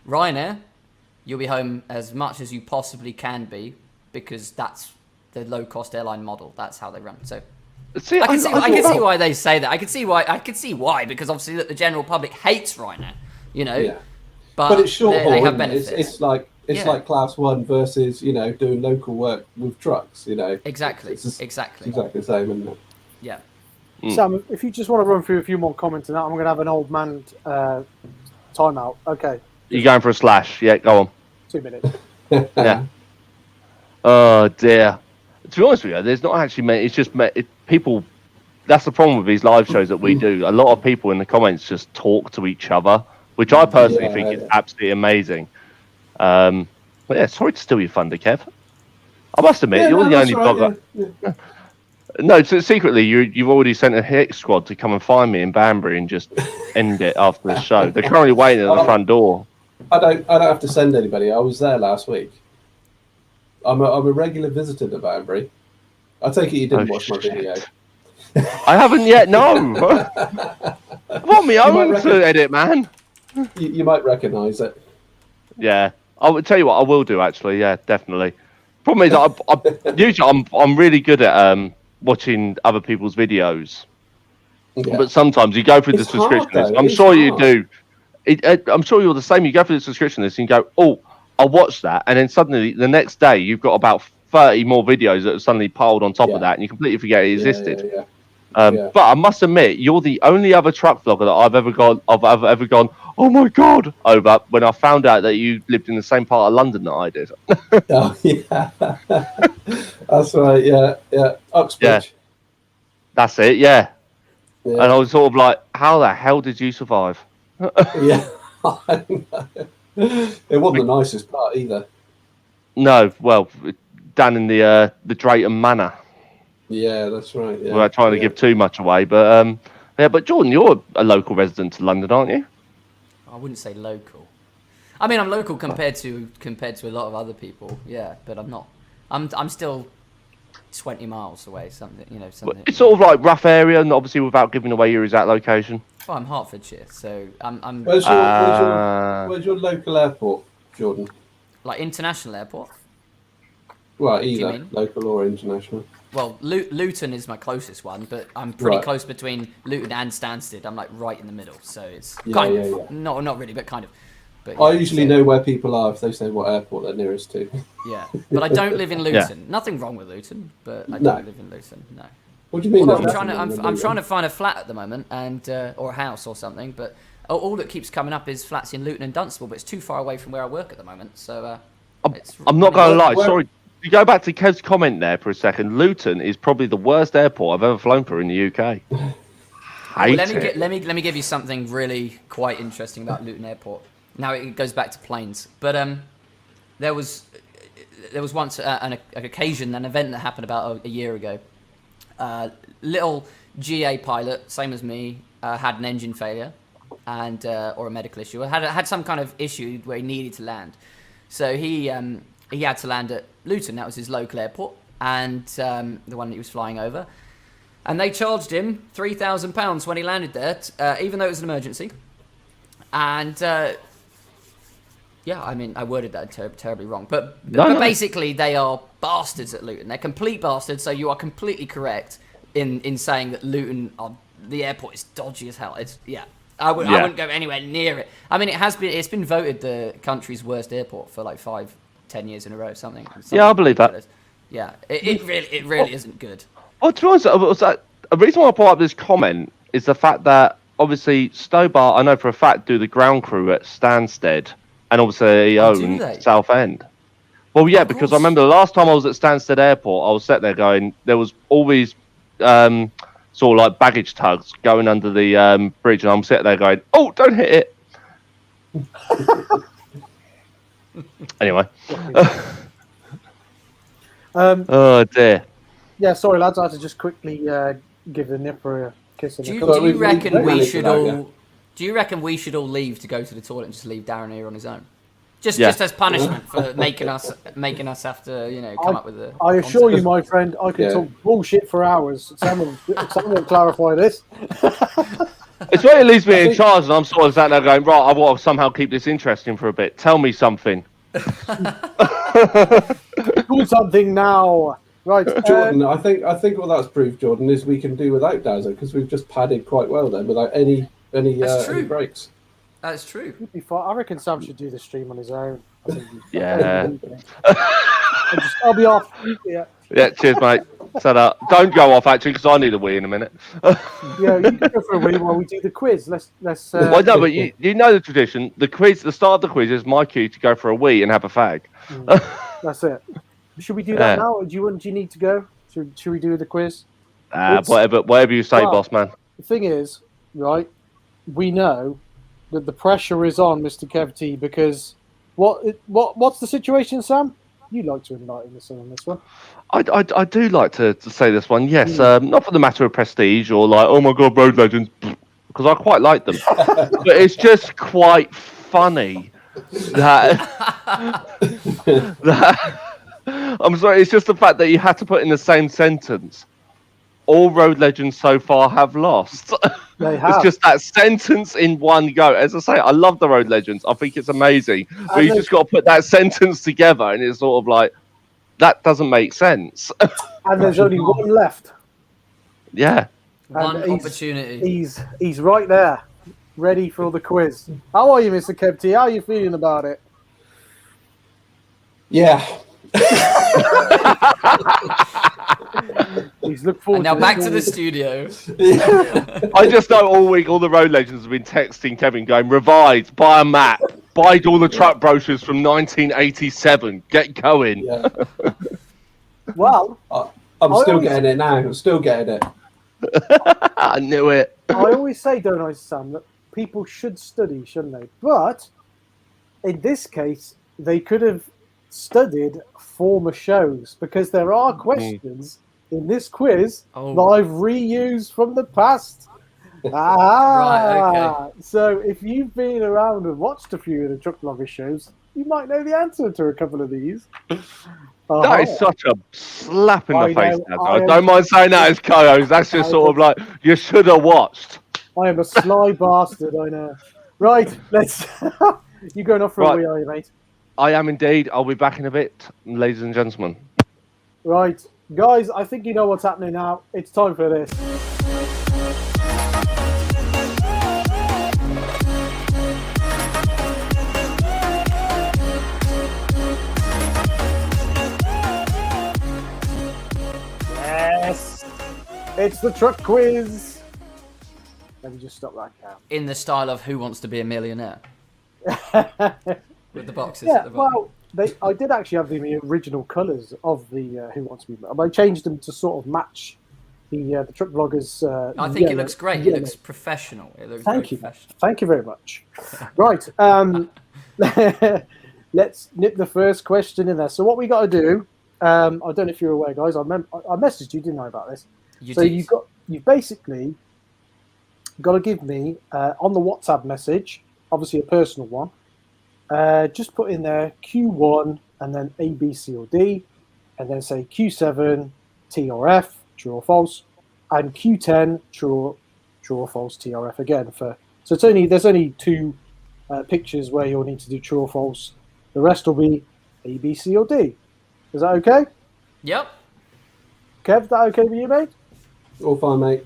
Ryanair, you'll be home as much as you possibly can be because that's the low-cost airline model. That's how they run. So I can see why they say that. I can see why because obviously the general public hates Ryanair. You know, yeah. but it's short haul. They have benefits. It's like class one versus doing local work with trucks. Exactly. Exactly the same, isn't it? Yeah. Sam, if you just want to run through a few more comments on that, I'm going to have an old man timeout. Okay. You going for a slash? Yeah, go on. 2 minutes. Yeah. Oh dear. To be honest with you, there's not actually many. It's just people. That's the problem with these live shows that we do. A lot of people in the comments just talk to each other, which I personally think is absolutely amazing. But yeah, sorry to steal your thunder, Kev. I must admit, you're the only blogger. Yeah. No, so secretly, you've already sent a hit squad to come and find me in Banbury and just end it after the show. They're currently waiting at the front door. I don't have to send anybody. I was there last week. I'm a regular visitor to Banbury. I take it you didn't watch my video. I haven't yet. No. I want me own to edit, man. You might recognise it. Yeah, I will tell you what I will do. Actually, yeah, definitely. Problem is, usually I'm really good at watching other people's videos, but sometimes you go through the subscription list. I'm sure you do. I'm sure you're the same. You go through the subscription list and you go, "Oh, I'll watch that," and then suddenly the next day you've got about 30 more videos that are suddenly piled on top of that, and you completely forget it existed. But I must admit, you're the only other truck vlogger that I've ever gone, oh my god, over when I found out that you lived in the same part of London that I did. Oh yeah, that's right. Yeah, Uxbridge. Yeah. That's it. Yeah. And I was sort of like, how the hell did you survive? Yeah, I know. It wasn't the nicest part either. No, well, down in the Drayton Manor. Yeah, that's right. Yeah. Without trying to give too much away, but but Jordan, you're a local resident to London, aren't you? I wouldn't say local. I mean, I'm local compared to a lot of other people. Yeah, but I'm not. I'm still 20 miles away. Something. It's sort of like rough area, and obviously without giving away your exact location. Well, I'm Hertfordshire, so I'm. Where's your local airport, Jordan? Like international airport. Well, either local or international. Well, Luton is my closest one, but I'm pretty close between Luton and Stansted. I'm like right in the middle, so it's kind of not really, but kind of. But, I usually know where people are if they say what airport they're nearest to. Yeah, but I don't live in Luton. Nothing wrong with Luton, but I don't live in Luton. No. What do you mean? Well, there's I'm nothing in the trying middle? to find a flat at the moment, and or a house or something. But all that keeps coming up is flats in Luton and Dunstable, but it's too far away from where I work at the moment. So I'm not going to lie. Where- Sorry. You go back to Kev's comment there for a second. Luton is probably the worst airport I've ever flown for in the UK. let me give you something really quite interesting about Luton Airport. Now it goes back to planes, but there was once an occasion, an event that happened about a year ago. Little GA pilot, same as me, had an engine failure and or a medical issue. Had some kind of issue where he needed to land, so he had to land at Luton. That was his local airport, and the one that he was flying over. And they charged him £3,000 when he landed there, even though it was an emergency. And yeah, I mean, I worded that terribly wrong, but basically they are bastards at Luton. They're complete bastards. So you are completely correct in saying that Luton, the airport is dodgy as hell. I wouldn't go anywhere near it. I mean, it's been voted the country's worst airport for like 5-10 years in a row, something Yeah, I believe that. Yeah, it really isn't good. Well, to be honest, a reason why I brought up this comment is the fact that obviously Stobart, I know for a fact, do the ground crew at Stansted, and obviously he owns Southend. Well, yeah, because I remember the last time I was at Stansted Airport, I was sat there going, there was all these sort of like baggage tugs going under the bridge, and I'm sitting there going, oh, don't hit it. Anyway. Oh, dear. Yeah, sorry, lads. I had to just quickly give the nipper a kiss. Do you reckon we should all? Do you reckon we should all leave to go to the toilet and just leave Darren here on his own? Just as punishment for making us have to come up with a. I assure you, my friend, I can talk bullshit for hours. Someone clarify this. It's where it leaves me in charge, and I'm sort of sat there going, right, I want to somehow keep this interesting for a bit. Tell me something. Do something now. Right, Jordan. I think what that's proved, Jordan, is we can do without Dazzer because we've just padded quite well then without any breaks. That's true. I reckon Sam should do the stream on his own. Yeah. I'll be off. Yeah. Yeah. Cheers, mate. Set up. Don't go off actually, because I need a wee in a minute. Yeah, you can go for a wee while we do the quiz. Let's. Well, no, but you know the tradition. The start of the quiz is my cue to go for a wee and have a fag. That's it. Should we do that now? Or do you need to go? Should we do the quiz? Whatever you say, boss man. The thing is, right? We know that the pressure is on Mr. KevTee because what's the situation, Sam? You'd like to enlighten us on this one. I do like to say this one. Yes, not for the matter of prestige or like, oh my god, road legends, because I quite like them. But it's just quite funny that I'm sorry, it's just the fact that you had to put in the same sentence, all road legends so far have lost. They have. It's just that sentence in one go. As I say, I love the road legends. I think it's amazing. But you just got to put that sentence together, and it's sort of like, that doesn't make sense. And there's only one left. Yeah. One opportunity. He's right there, ready for the quiz. How are you, Mr. KevTee? How are you feeling about it? Yeah. He's looking forward. And now back to the studio. I just know all week all the road legends have been texting Kevin going, revise, buy a map, buy all the truck brochures from 1987, get going. Yeah. Well, I'm still getting it now. I'm still getting it. I knew it. I always say, don't I, Sam, that people should study, shouldn't they? But in this case, they could have studied former shows because there are questions in this quiz that I've reused from the past. Right, okay. So if you've been around and watched a few of the truck vlogger shows, you might know the answer to a couple of these. That is such a slap in the face. I don't mind saying that as co-host. That's just sort of like, you should have watched. I am a sly bastard, I know. Right, let's... You going off for a wee, are you, mate? I am indeed. I'll be back in a bit, ladies and gentlemen. Right. Guys, I think you know what's happening now. It's time for this. Yes. It's the truck quiz. Let me just stop that count. In the style of Who Wants to Be a Millionaire? With the boxes Yeah, at the bottom. well, I did actually have the original colours of the Who Wants to Be. I changed them to sort of match the truck vloggers. I think it looks great. It looks professional. It looks Thank you. professional. Thank you very much. Right. Let's nip the first question in there. So what we got to do, I don't know if you're aware, guys. I messaged you, didn't I, about this? You've basically got to give me on the WhatsApp message, obviously a personal one. Just put in there Q1 and then A, B, C, or D, and then say Q7, T or F, true or false, and Q10, true or false, T or F again. So there's only two pictures where you'll need to do true or false. The rest will be A, B, C, or D. Is that okay? Yep. Kev, that okay with you, mate? All fine, mate.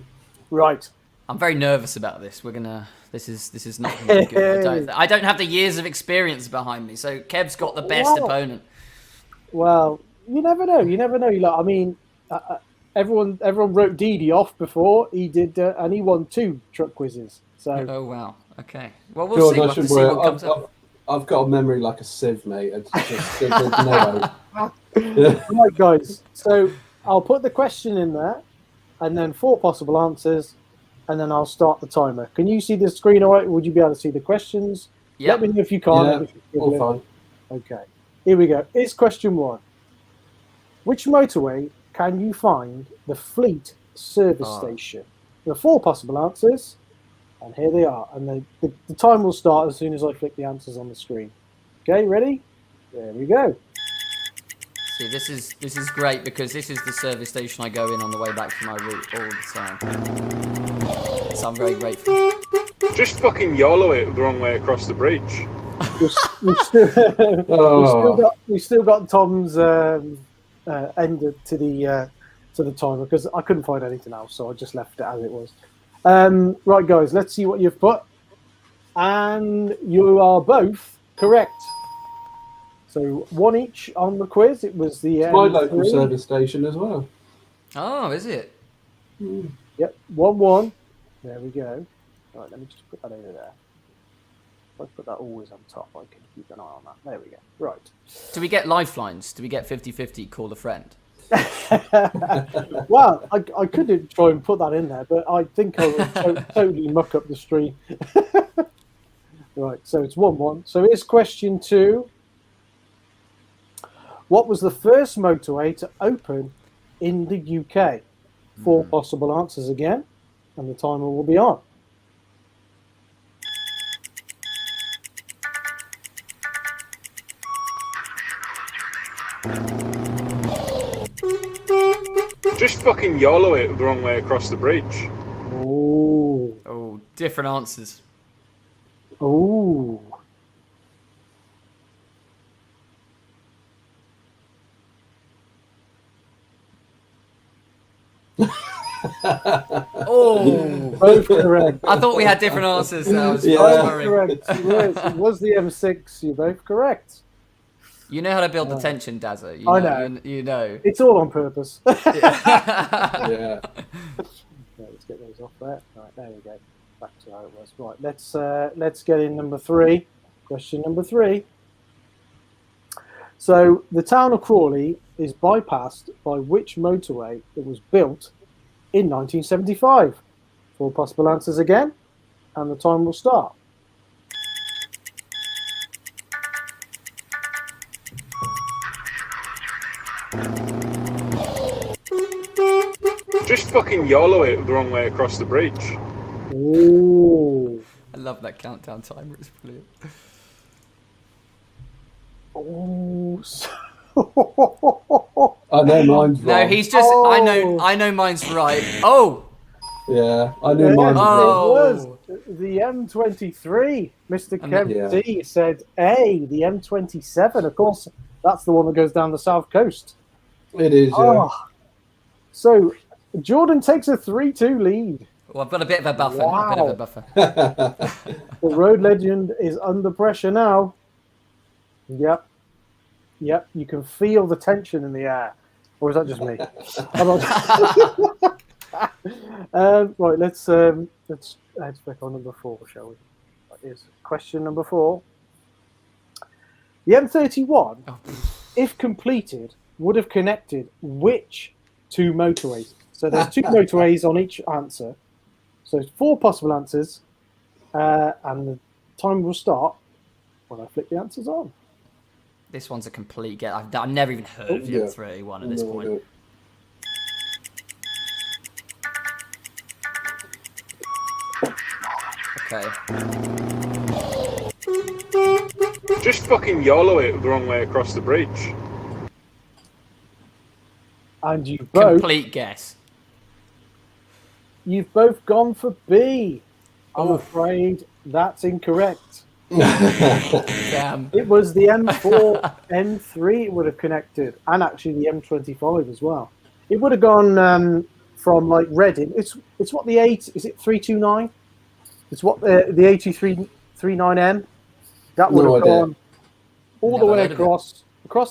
Right. I'm very nervous about this. This is not going to be good. I don't have the years of experience behind me, so Kev's got the best opponent. Well, you never know. I mean, everyone wrote Didi off before he did, and he won 2 truck quizzes. So. Oh wow. Okay. Well, we'll see. We'll have to see what comes up. I've got a memory like a sieve, mate. Right, guys. So I'll put the question in there, and then 4 possible answers, and then I'll start the timer. Can you see the screen all right? Would you be able to see the questions? Yeah. Let me know if you can't. Yeah, all fine. Okay. Here we go. Here's question 1. Which motorway can you find the Fleet service station? There are 4 possible answers, and here they are. And the time will start as soon as I flick the answers on the screen. Okay, ready? There we go. See, this is great because this is the service station I go in on the way back from my route all the time. So I'm very grateful. Just fucking YOLO it the wrong way across the bridge. We've still got Tom's end to the timer because I couldn't find anything else, so I just left it as it was. Right, guys, let's see what you've put, and you are both correct. So 1 each on the quiz. It was the my local service station as well. Oh, is it? Yep, 1-1. There we go. Right, let me just put that over there. If I put that always on top, I can keep an eye on that. There we go. Right. Do we get lifelines? Do we get 50-50 call a friend? Well, I could try and put that in there, but I think I would totally muck up the stream. Right, so it's 1-1. So here's question 2. What was the first motorway to open in the UK? 4 possible answers again, and the timer will be on. Just fucking YOLO it the wrong way across the bridge. Oh, different answers. Oh. Oh, both correct. I thought we had different answers. Correct. It was the M6. You're both correct. You know how to build the tension, Dazzer. I know. You know. It's all on purpose. Yeah. Okay, let's get those off there. Right, there we go. Back to how it was. Right, let's get in number 3. Question number 3. So the town of Crawley is bypassed by which motorway that was built in 1975? 4 possible answers again, and the time will start. Just fucking YOLO it the wrong way across the bridge. Ooh. I love that countdown timer. It's brilliant. Oh. I know mine's wrong. No, he's just. I know mine's right. Oh. Yeah, I knew mine It was was the M23. Mr. KevTee said A, the M27. Of course, that's the one that goes down the south coast. It is, yeah. Oh. So, Jordan takes a 3-2 lead. Well, I've got a bit of a buffer. Wow. A bit of a buffer. The road legend is under pressure now. Yep. Yep, you can feel the tension in the air. Or is that just me? Right, let's head back on number 4, shall we? That is question number 4. The M31, if completed, would have connected which 2 motorways? So there's 2 motorways on each answer. So it's 4 possible answers, and the time will start when I flick the answers on. This one's a complete get. I've never even heard of the M31 at this point. Okay. Just fucking YOLO it the wrong way across the bridge. And you both... Complete guess. You've both gone for B. I'm afraid that's incorrect. Damn. It was the M4, M3 it would have connected, and actually the M25 as well. It would have gone from like Reading. It's what the 8 is it 329? It's what the 8339M. That would have gone all the way across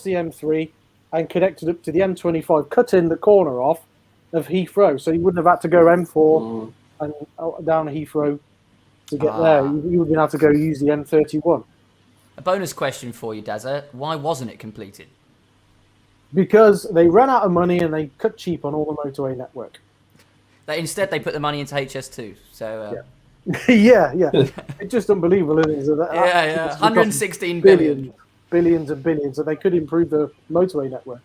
the M3 and connected up to the M25, cutting the corner off of Heathrow. So you wouldn't have had to go M4 and down Heathrow to get there. You would have to go use the M31. A bonus question for you, Dazzer. Why wasn't it completed? Because they ran out of money and they cut cheap on all the motorway network. Instead, they put the money into HS2. So yeah. It's just unbelievable, isn't it? So yeah. 116 billion. Billions and billions, so they could improve the motorway network.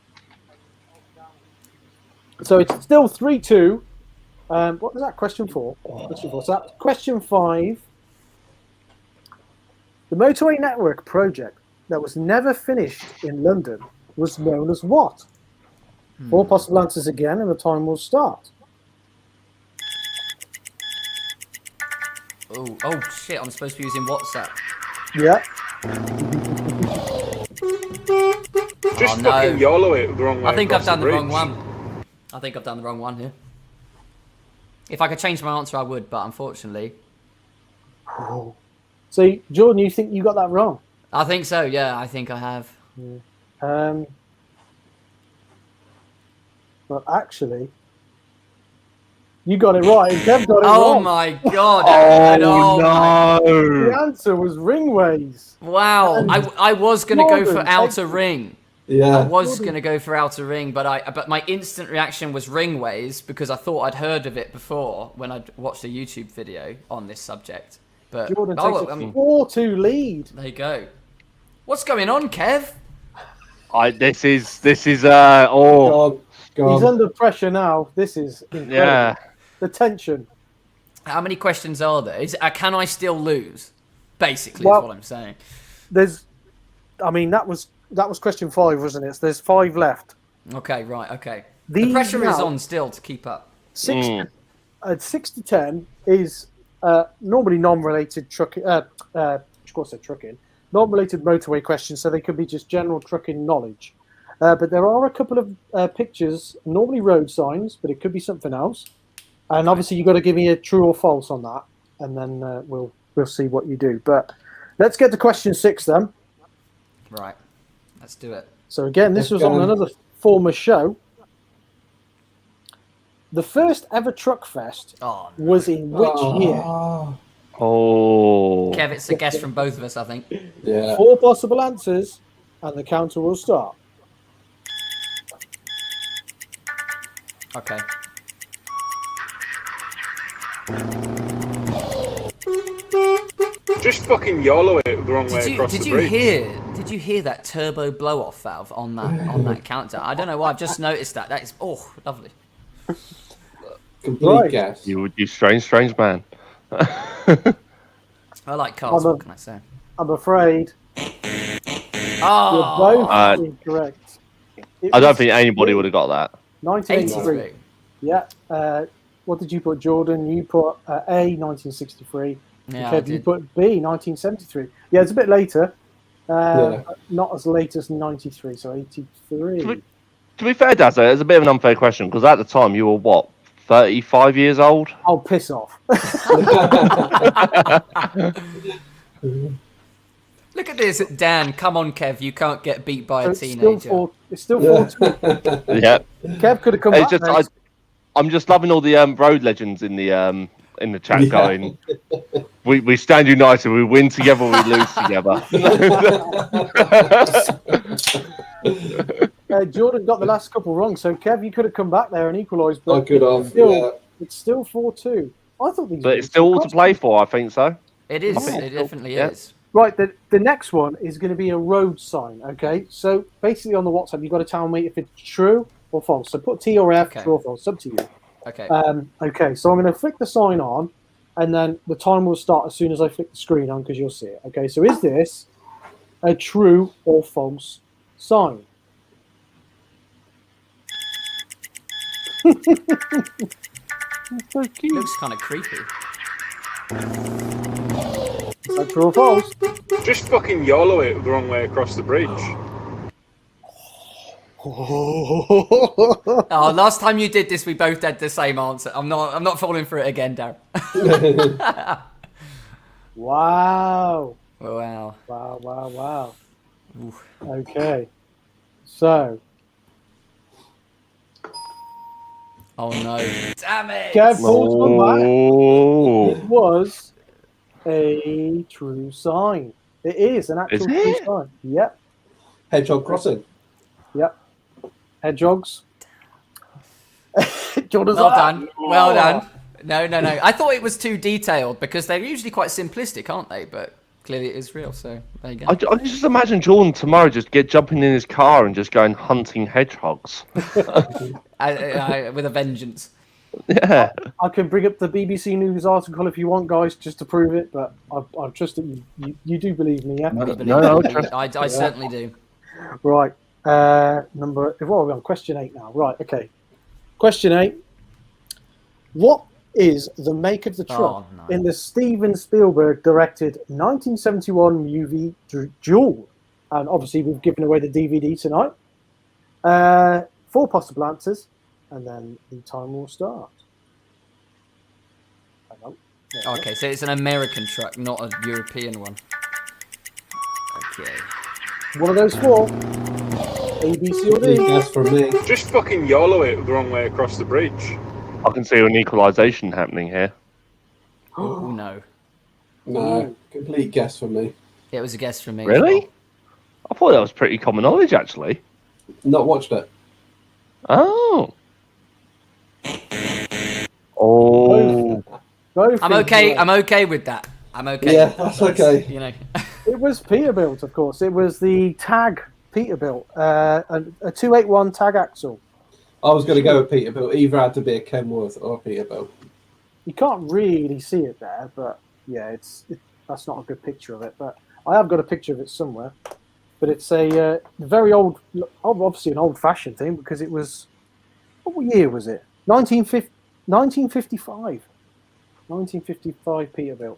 So it's still 3-2. What was that question for? So that's question 5. The motorway network project that was never finished in London was known as what? 4 possible answers again, and the time will start. Oh shit! I'm supposed to be using WhatsApp. Yeah. Just fucking YOLO it the wrong way. I think I've across done the bridge. wrong one. I think I've done the wrong one here. If I could change my answer, I would, but unfortunately. So, Jordan, you think you got that wrong? I think so. Yeah, I think I have. Well, actually, you got it right. And Kev got it wrong. wrong. My god! no! The answer was ringways. Wow, I was going to go for outer ring. Yeah. I was going to go for outer ring, but my instant reaction was ringways because I thought I'd heard of it before when I'd watched a YouTube video on this subject. But Jordan takes a 4-2 lead. There you go. What's going on, Kev? This is oh. He's under pressure now. This is incredible. Yeah. The tension. How many questions are there? Can I still lose? Basically, is what I'm saying. That was question 5, wasn't it? So there's 5 left. Okay, right, okay. The pressure is on still to keep up. 6 to 10 is normally non-related trucking. Non-related motorway questions, so they could be just general trucking knowledge. But there are a couple of pictures, normally road signs, but it could be something else. And obviously, you've got to give me a true or false on that, and then we'll see what you do. But let's get to question 6 then. Right, let's do it. So again, this was on another former show. The first ever truck fest was in which year? Oh. Kev, it's a guess from both of us, I think. Yeah. 4 possible answers, and the counter will start. Okay. Just fucking YOLO it the wrong way across the bridge. Did you hear that turbo blow-off valve on that counter? I don't know why. I've just noticed that. That is lovely. Complete guess. You strange man. I like cars. What can I say? I'm afraid you're both incorrect. I don't think anybody would have got that. 1983. Yeah. What did you put, Jordan? You put A, 1963. Yeah, Kev, you put B, 1973. Yeah, it's a bit later. Not as late as 93, so 83. To be fair, Dazzer, it's a bit of an unfair question because at the time you were what, 35 years old? Oh, piss off. Look at this, Dan. Come on, Kev. You can't get beat by a teenager. It's still 4-2. Yeah. Kev could have come back. I'm just loving all the road legends in the chat going. We stand united. We win together. We lose together. Jordan got the last couple wrong, so Kev, you could have come back there and equalised. But I could have. It's still 4-2. I thought these. But it's still all to play for. I think so. It is. It definitely is. Right. The next one is going to be a road sign. Okay. So basically, on the WhatsApp, you've got to tell me if it's true or false. So put T or F, true or false. It's up to you. Okay. Okay. So I'm going to flick the sign on, and then the time will start as soon as I flick the screen on, because you'll see it. Okay. So is this a true or false sign? Looks kind of creepy. Is that true or false? Just fucking YOLO it the wrong way across the bridge. Oh, last time you did this, we both had the same answer. I'm not falling for it again, Darren. Wow. Wow. Wow. Okay. So. Oh no. Damn it. Kev pulls one back. It was a true sign. It is an actual true sign. Yep. Hedgehog crossing. Yep. Hedgehogs. Jordan's Well like, done. Well done. No. I thought it was too detailed because they're usually quite simplistic, aren't they? But clearly it is real, so there you go. I can just imagine Jordan tomorrow just jumping in his car and just going hunting hedgehogs. With a vengeance. Yeah. I can bring up the BBC News article if you want, guys, just to prove it, but I trust that you do believe me, yeah? I certainly do. Right. What are we on? Question 8 now. Right, okay. Question 8. What is the make of the truck in the Steven Spielberg directed 1971 movie Duel? And obviously we've given away the DVD tonight. 4 possible answers, and then the time will start. Okay, so it's an American truck, not a European one. Okay. One of those 4. A, B, C, or D. Guess from me. Just fucking YOLO it the wrong way across the bridge. I can see an equalisation happening here. Oh no. No, complete guess from me. It was a guess from me. Really? I thought that was pretty common knowledge, actually. Not watched it. Oh. Oh. I'm okay with that. I'm okay. Yeah, that's okay. You know. It was Peterbilt, of course. It was the Tag Peterbilt, a 281 Tag axle. I was going to go with Peterbilt. Either had to be a Kenworth or Peterbilt. You can't really see it there, but yeah, that's not a good picture of it. But I have got a picture of it somewhere. But it's a very old, obviously an old-fashioned thing, because it was, what year was it? 1955. 1955 Peterbilt.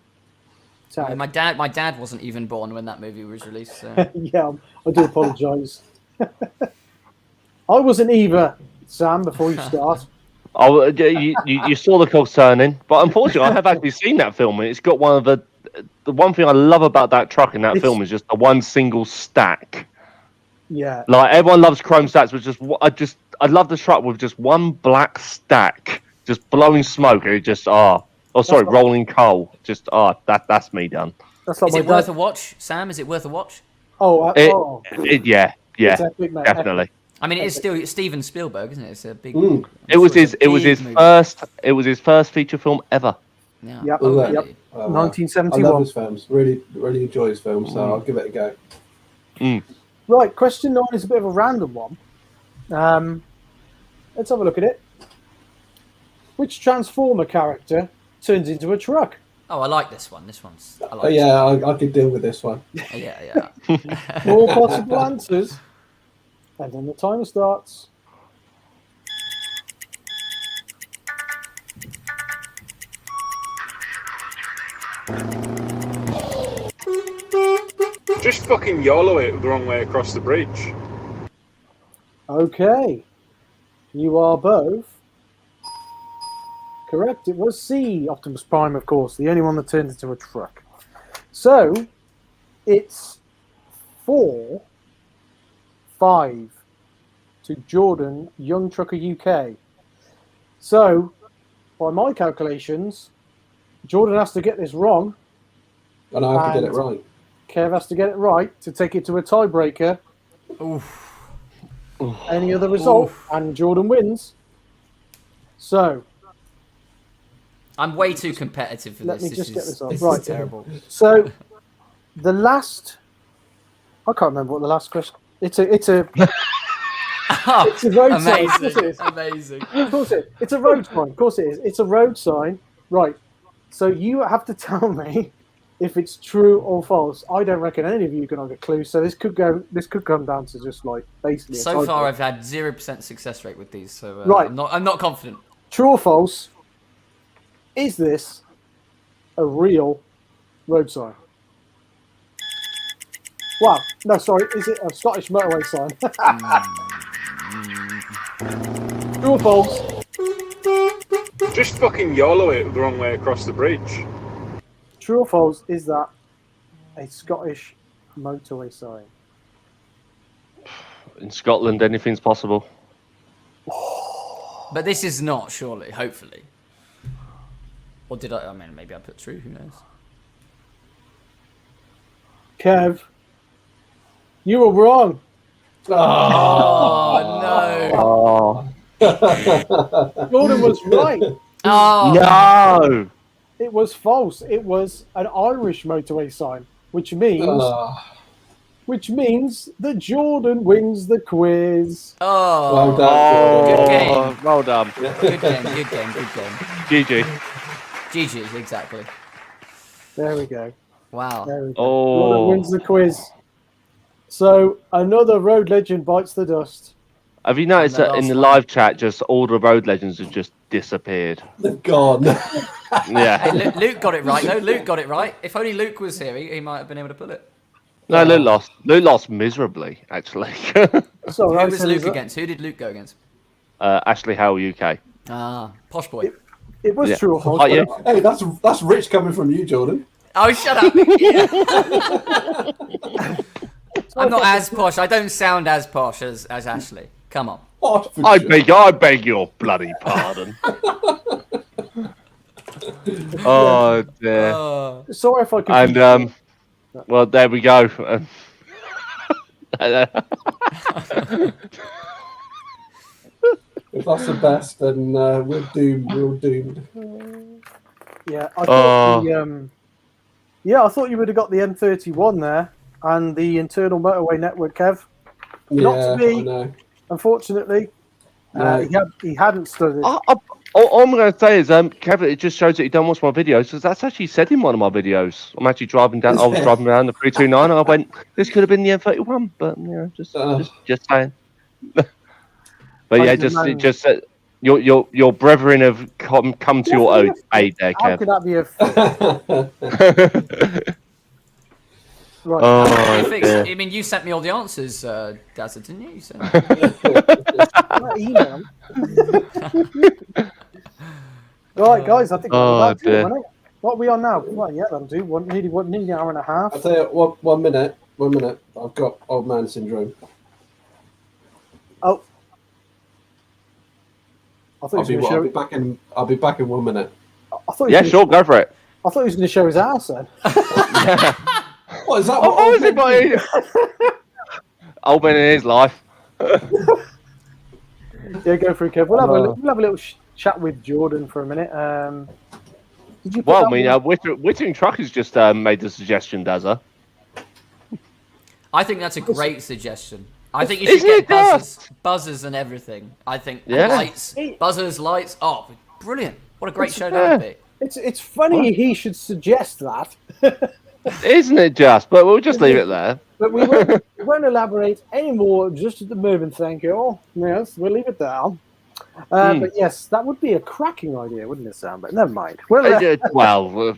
Yeah, my dad wasn't even born when that movie was released. So. Yeah, I do apologise. I wasn't either, Sam, before you start. Oh, you saw the cogs turning, but unfortunately, I have actually seen that film, and it's got one of the one thing I love about that truck in that film is just the one single stack. Yeah, like everyone loves chrome stacks, but I love the truck with just one black stack, just blowing smoke, and it just rolling coal, just that's me done. That's like is it worth a watch, Sam? Is it worth a watch? Yeah, epic, mate, definitely. Epic. I mean, it is still Steven Spielberg, isn't it? It's a big. It was his first feature film ever. Yeah. Yep. Oh, Yep. really? 1971. I love his films. Really enjoy his films, so I'll give it a go. Right, question 9 is a bit of a random one. Let's have a look at it. Which Transformer character turns into a truck? Oh, I like this one. This one's. I could deal with this one. Yeah. 4 possible answers, and then the timer starts. Just fucking YOLO it the wrong way across the bridge. Okay, you are both correct. It was C, Optimus Prime, of course, the only one that turned into a truck. So it's 4-5 to Jordan, Young Trucker UK. So, by my calculations, Jordan has to get this wrong. And I have to get it And right. Kev has to get it right to take it to a tiebreaker. Any other result, and Jordan wins. So, I'm way too competitive for let this. me just get this on. This Right. is terrible. So, the last, I can't remember what the last question. It's a it's a road sign. Of course it is. Amazing. Of course it is. It's a road sign. Of course it is. It's a road sign. Right. So you have to tell me if it's true or false. I don't reckon any of you can have a clue. So this could come down to just like basically. So far, I've had 0% success rate with these. So right. I'm not confident. True or false? Is this a real road sign? Wow. No, sorry. Is it a Scottish motorway sign? True or false? Just fucking YOLO it the wrong way across the bridge. True or false? Is that a Scottish motorway sign? In Scotland, anything's possible. But this is not, surely, hopefully. Or did I mean, maybe I put true, who knows? Kev, you were wrong. Oh, no. Jordan was right. Oh. No. It was false. It was an Irish motorway sign, which means that Jordan wins the quiz. Oh. Well done. Good game. Well done. Good game. GG. GG, exactly. There we go. Wow. There we go. Oh. Jordan wins the quiz. So another road legend bites the dust. Have you noticed that in the live chat, just all the road legends have just disappeared? They're gone. Yeah. Hey, Luke got it right. No, Luke got it right. If only Luke was here, he might have been able to pull it. No, Luke lost. Luke lost miserably, actually. So Who was Luke against? Who did Luke go against? Ashley Howell, UK. Ah, posh boy. It was Yeah. true or false. Are you? Hey, that's rich coming from you, Jordan. Oh, shut up. I'm not as posh. I don't sound as posh as Ashley. Come on. I beg your bloody pardon. Oh dear. Sorry if I could. And well, there we go. If that's the best, then we're doomed. We're all doomed. Yeah, I thought I thought you would have got the M31 there and the internal motorway network, Kev. Not to I me, know. unfortunately. No. He hadn't studied. All I'm going to say is, Kevin, it just shows that you don't watch my videos, because that's actually said in one of my videos. I'm actually driving down. I was driving around the 329, and I went, "This could have been the M31," but you know, just saying. But yeah, just your brethren have come to your aid there, How Kev. could that be a? Right. Oh, dear. I mean, you sent me all the answers, Dazzer, didn't you? You sent Email. Right, guys, I think we're about to, isn't it? What are we on now? Well, yeah, that'll do. Nearly an hour and a half. I'll tell you, one minute. I've got old man syndrome. Oh. I thought he was I'll going be back in 1 minute. Sure, go for it. I thought he was going to show his ass then. What is that? Oh, is it my old man in his life? Yeah, go for it, Kev. We'll have a little chat with Jordan for a minute. Did you? Well, I mean, Wittering Trucker's just made the suggestion, Dazzer. I think that's a great suggestion. I think you should get buzzers and everything. I think lights, buzzers, lights. Oh, brilliant! What a great show that would be. It's funny he should suggest that. Isn't it just? But we'll just leave it there. But we won't elaborate any more just at the moment, thank you. Yes, we'll leave it there. But yes, that would be a cracking idea, wouldn't it, Sam? But never mind. Well,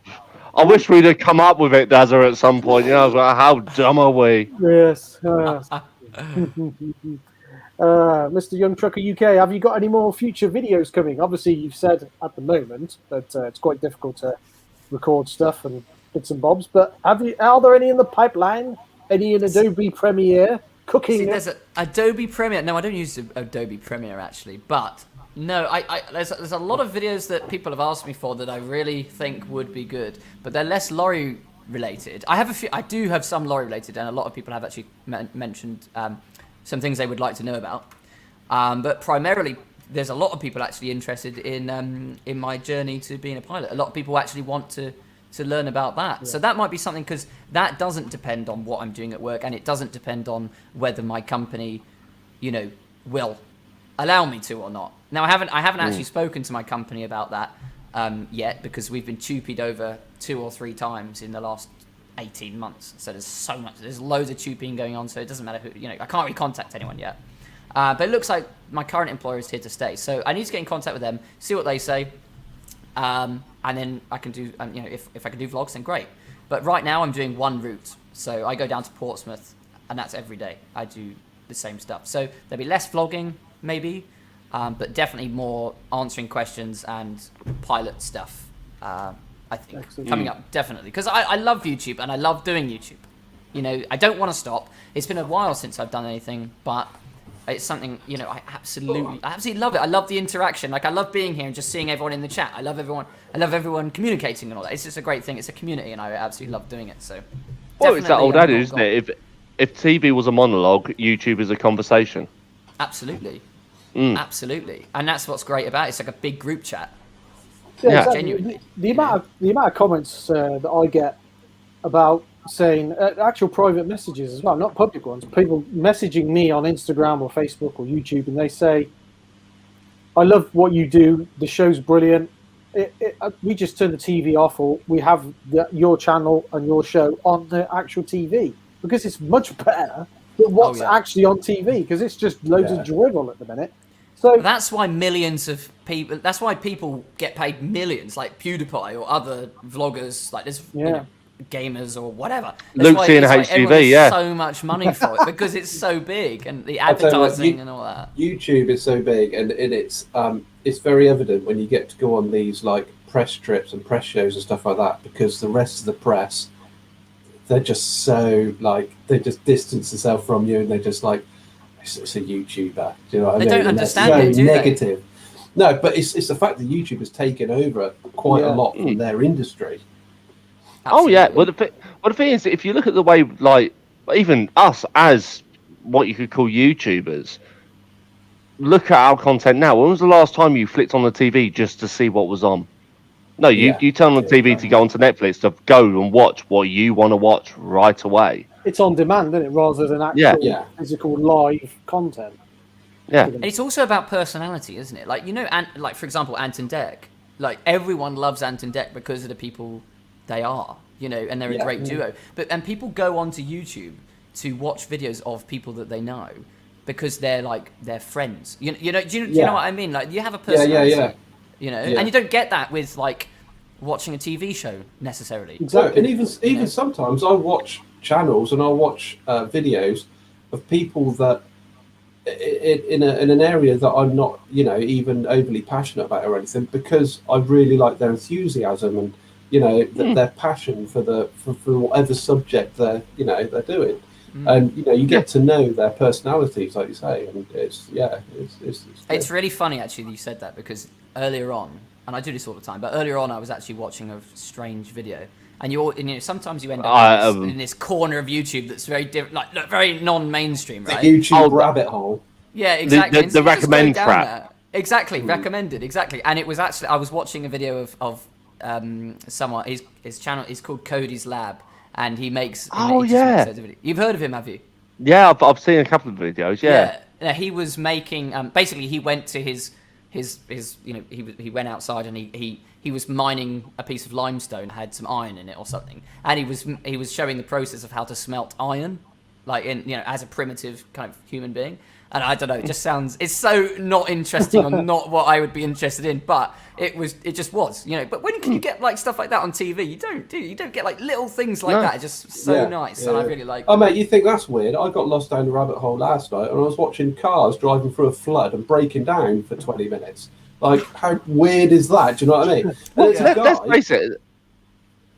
I wish we'd have come up with it, Dazzer, at some point. You know, I was like, how dumb are we? Yes. Mr. Young Trucker UK, have you got any more future videos coming? Obviously, you've said at the moment that it's quite difficult to record stuff and bits and bobs, but are there any in the pipeline? Any in Adobe Premiere? Cooking? See, there's Adobe Premiere. No, I don't use Adobe Premiere, actually, but No, there's a lot of videos that people have asked me for that I really think would be good, but they're less lorry related. I do have some lorry related, and a lot of people have actually mentioned some things they would like to know about. But primarily, there's a lot of people actually interested in my journey to being a pilot. A lot of people actually want to learn about that. Yeah. So that might be something, because that doesn't depend on what I'm doing at work, and it doesn't depend on whether my company, will allow me to or not. Now, I haven't actually spoken to my company about that yet, because we've been tupied over 2 or 3 times in the last 18 months. So there's loads of tuping going on. So it doesn't matter who, I can't really contact anyone yet. But it looks like my current employer is here to stay. So I need to get in contact with them, see what they say. And then I can do, if I can do vlogs, then great. But right now I'm doing one route. So I go down to Portsmouth, and that's every day. I do the same stuff. So there'll be less vlogging, maybe, but definitely more answering questions and pilot stuff, I think. Excellent. Coming up, definitely. Because I love YouTube, and I love doing YouTube. I don't want to stop. It's been a while since I've done anything, but it's something, I absolutely love it. I love the interaction. Like, I love being here and just seeing everyone in the chat. I love everyone communicating and all that. It's just a great thing. It's a community, and I absolutely love doing it. So, well, it's that old adage, isn't it? If TV was a monologue, YouTube is a conversation. Absolutely. Absolutely. And that's what's great about it. It's like a big group chat. Yeah, exactly. Genuinely. The amount of comments that I get about saying actual private messages as well, not public ones, people messaging me on Instagram or Facebook or YouTube, and they say, I love what you do, the show's brilliant, we just turn the TV off, or we have your channel and your show on the actual TV, because it's much better than what's actually on TV, because it's just loads of drivel at the minute. So that's why that's why people get paid millions, like PewDiePie or other vloggers, like this, gamers or whatever. C In A HGV, so much money for it, because it's so big, and the advertising and all that. YouTube is so big, and it's very evident when you get to go on these like press trips and press shows and stuff like that, because the rest of the press, they're just so like, they just distance themselves from you, and they're just like, it's a YouTuber. Do you know what I mean? They don't understand it, do negative. They? No, but it's the fact that YouTube has taken over quite a lot from their industry. Absolutely. Oh yeah. Well, the thing is, if you look at the way, like, even us as what you could call YouTubers, look at our content now. When was the last time you flicked on the TV just to see what was on? No, you turn on the TV to go onto Netflix, to go and watch what you want to watch right away. It's on demand, isn't it, rather than actual physical live content. Yeah. And it's also about personality, isn't it? Like, like, for example, Ant and Dec. Like, everyone loves Ant and Dec because of the people they are, and they're a great duo. And people go onto YouTube to watch videos of people that they know, because they're like their friends. Do you know what I mean? Like, you have a personality. And you don't get that with like watching a TV show necessarily. Exactly. And even sometimes I watch channels and I'll watch videos of people that in an area that I'm not, even overly passionate about or anything, because I really like their enthusiasm and their passion for whatever subject they're doing. And you get to know their personalities, like you say, and it's really funny actually that you said that, because earlier on, and I do this all the time, but earlier on I was actually watching a strange video, and sometimes you end up in this corner of YouTube that's very different, like very non-mainstream, right? The YouTube rabbit hole. Yeah, exactly. The recommend crap. Exactly, recommended, exactly. And it was actually, I was watching a video of someone, his channel is called Cody's Lab, and he makes you've heard of him, have you? Yeah, I've seen a couple of videos. Yeah, he was making basically, he went to his he went outside, and he was mining a piece of limestone, had some iron in it or something, and he was showing the process of how to smelt iron, like as a primitive kind of human being. And I don't know, it just sounds, it's so not interesting or not what I would be interested in, but it just was, But when can you get like stuff like that on TV? You don't, do you? You don't get like little things like that. It's just so nice, and I really like. Oh mate, you think that's weird? I got lost down the rabbit hole last night, and I was watching cars driving through a flood and breaking down for 20 minutes. Like, how weird is that? Do you know what I mean? Let's face it.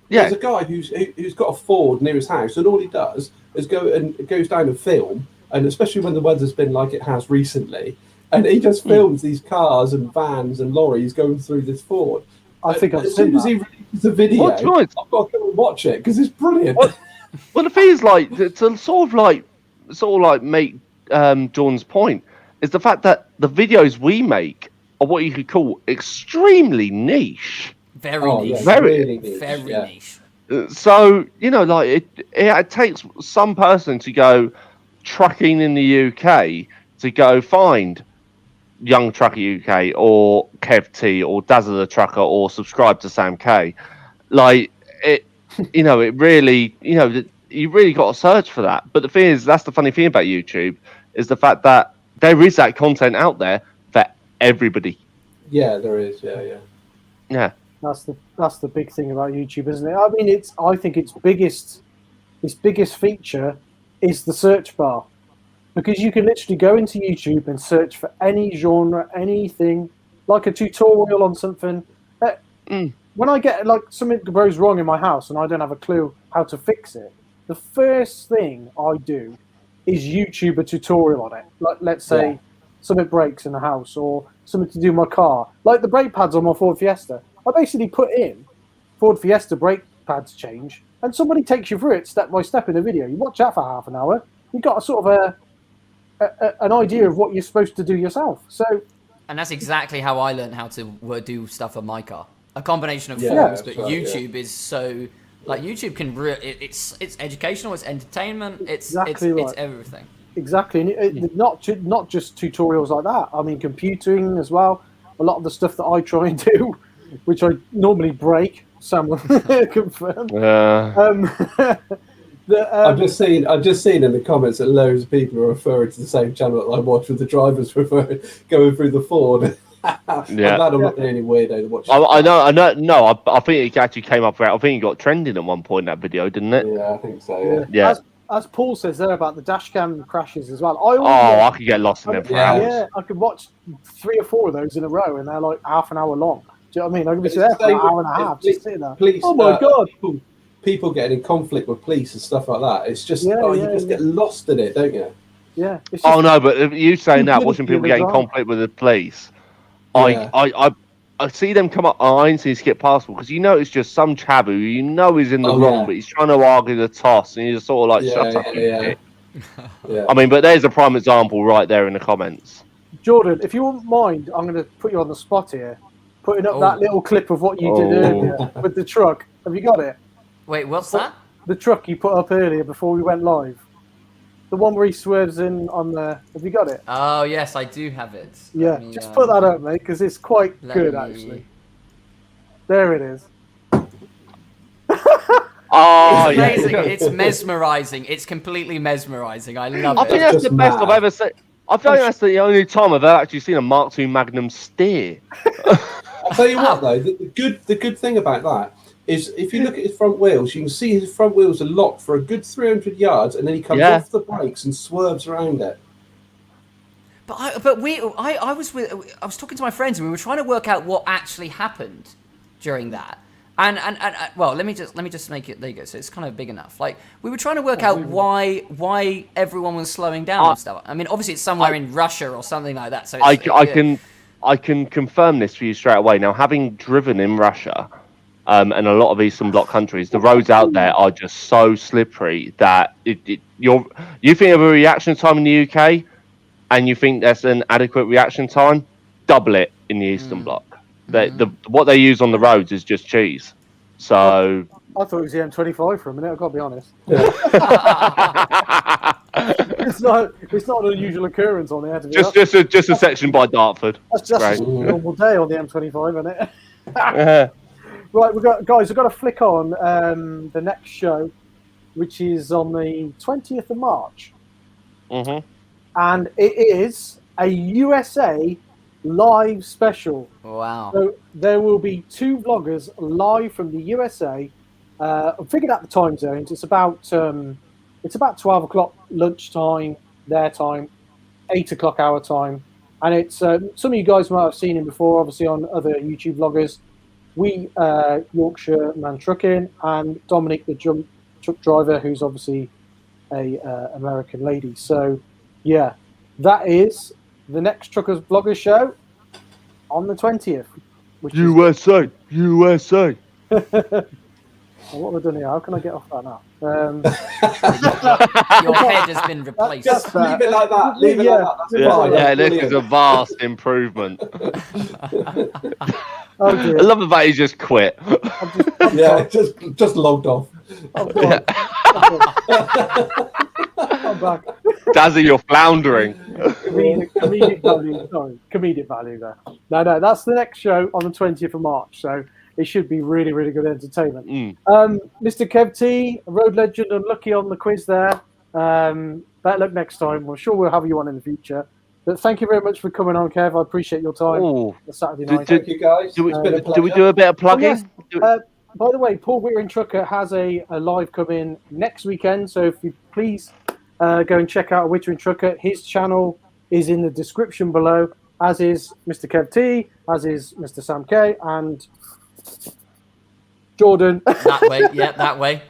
Yeah. There's a guy who's got a Ford near his house, and all he does is goes down and film. And especially when the weather's been like it has recently, and he just films these cars and vans and lorries going through this Ford. I think I've as seen soon as that. he releases the video, What choice? I've got to go and watch it because it's brilliant. Well, the thing is, like, to sort of like make John's point is the fact that the videos we make are what you could call extremely niche. Very niche. Yeah, Very- really niche. Very yeah. niche. So, you know, like it takes some person to go trucking in the UK to go find YoungTrucker UK or KevTee or Dazzer the Trucker or subscribe to SamK. Like it, you know, it really, you know, you really got to search for that. But the thing is, that's the funny thing about YouTube is the fact that there is that content out there for everybody. Yeah, there is. Yeah. Yeah. That's the big thing about YouTube, isn't it? I mean, I think its biggest feature is the search bar, because you can literally go into YouTube and search for any genre, anything, like a tutorial on something. When I get like something goes wrong in my house and I don't have a clue how to fix it, the first thing I do is YouTube a tutorial on it. Like, let's say something breaks in the house or something to do with my car, like the brake pads on my Ford Fiesta. I basically put in Ford Fiesta brake pads change, and somebody takes you through it step by step in a video. You watch that for half an hour. You've got a sort of an idea of what you're supposed to do yourself. So, and that's exactly how I learned how to do stuff on my car. A combination of Yeah, forums, that's but right, YouTube is so like YouTube can it's educational, it's entertainment, it's everything. Exactly, and not just tutorials like that. I mean, computing as well. A lot of the stuff that I try and do, which I normally break, Sam will confirm. I've just seen in the comments that loads of people are referring to the same channel that I watch with the drivers going through the Ford. Yeah. I'm glad I'm not the only weirdo to watch. I know. No, I think it actually came up. I think it got trending at one point in that video, didn't it? Yeah, I think so. Yeah. As Paul says there about the dash cam crashes as well. I could get lost in them for hours. Yeah, I could watch 3 or 4 of those in a row, and they're like half an hour long. Do you know what I mean? I could be there for an hour and a half just sitting there. Police, oh my god! People getting in conflict with police and stuff like that. It's just you just get lost in it, don't you? Yeah. It's Oh no, but you saying that, watching people get in conflict with the police, I see them come up. I ain't seen skip past because you know it's just some chab who you know is in the wrong, but he's trying to argue the toss, and you just sort of like shut up. Yeah. I mean, but there's a prime example right there in the comments. Jordan, if you wouldn't mind, I'm going to put you on the spot here, putting up that little clip of what you did earlier with the truck. Have you got it? Wait, what's that? The truck you put up earlier before we went live. The one where he swerves in on the... Have you got it? Oh, yes, I do have it. Yeah, just put that up, mate, because it's quite good, actually. There it is. Oh, it's amazing. It's mesmerising. It's completely mesmerising. I love it. I think that's the best I've ever seen. I feel like that's the only time I've actually seen a Mark II Magnum steer. I'll tell you what, though, the good thing about that is if you look at his front wheels, you can see his front wheels are locked for a good 300 yards, and then he comes off the brakes and swerves around it. But I was talking to my friends, and we were trying to work out what actually happened during that. And well, let me just make it. There you go. So it's kind of big enough. Like we were trying to work out why everyone was slowing down and stuff. I mean, obviously it's somewhere in Russia or something like that. So I can confirm this for you straight away. Now, having driven in Russia, and a lot of Eastern Bloc countries, the roads out there are just so slippery that you think of a reaction time in the UK, and you think that's an adequate reaction time, double it in the Eastern Bloc. What they use on the roads is just cheese. So I thought it was the M25 for a minute. I've got to be honest. it's not an unusual occurrence on the just a section by Dartford. That's just a normal day on the M25, isn't it? Right, we've got to flick on the next show, which is on the 20th of March, and it is a USA live special. Wow! So there will be 2 vloggers live from the USA. I figured out the time zones. It's about 12 o'clock lunchtime their time, 8 o'clock our time, and it's some of you guys might have seen him before, obviously on other YouTube vloggers. We Yorkshire Man Trucking, and Dominic the truck driver, who's obviously a American lady. So yeah, that is the next Truckers Vloggers show on the 20th. Which USA, USA. What have I done here? How can I get off that now? Your head has been replaced. Just leave it like that. Leave it like that. That's fine. Yeah, this Brilliant. is a vast improvement. Oh dear. I love the fact he just quit. Yeah, just logged off. Oh, God. I'm back. Dazzer, you're floundering. Comedic value. Sorry, comedic value there. No, that's the next show on the 20th of March. So it should be really, really good entertainment. Mr. KevTee, road legend, unlucky on the quiz there. Better luck next time. We're sure we'll have you on in the future. But thank you very much for coming on, Kev. I appreciate your time. Ooh. Saturday night. Thank you, guys. Do we, It's been a do we pleasure. do a bit of plugging? Yes. By the way, Paul Wittering Trucker has a live coming next weekend. So if you please go and check out Wittering Trucker. His channel is in the description below, as is Mr. KevTee, as is Mr. SamK, and Jordan. That way, yeah, that way.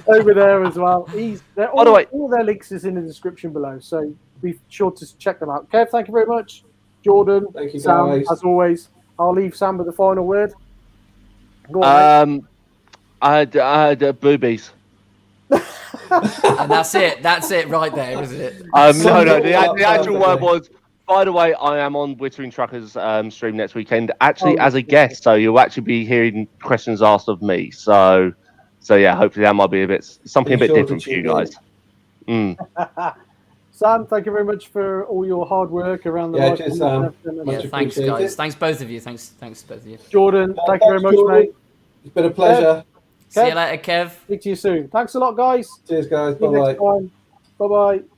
Over there as well. By the way, all their links is in the description below, so be sure to check them out. Kev, thank you very much. Jordan, Thank you, Sam, guys. as always. I'll leave Sam with the final word. Go on, mate. I had boobies. And that's it right there, isn't it? No, the actual word was, by the way, I am on Wittering Trucker's stream next weekend, actually as a guest, so you'll actually be hearing questions asked of me. So yeah, hopefully that might be something a bit different for you guys. Sam, thank you very much for all your hard work around the live. Cheers, Sam. Yeah, thanks, guys. Thanks, both of you. Thanks, both of you. Jordan, thank you very much, Jordan. mate. It's been a pleasure. See you later, Kev. Speak to you soon. Thanks a lot, guys. Cheers, guys. See you next Bye-bye. time. Bye-bye.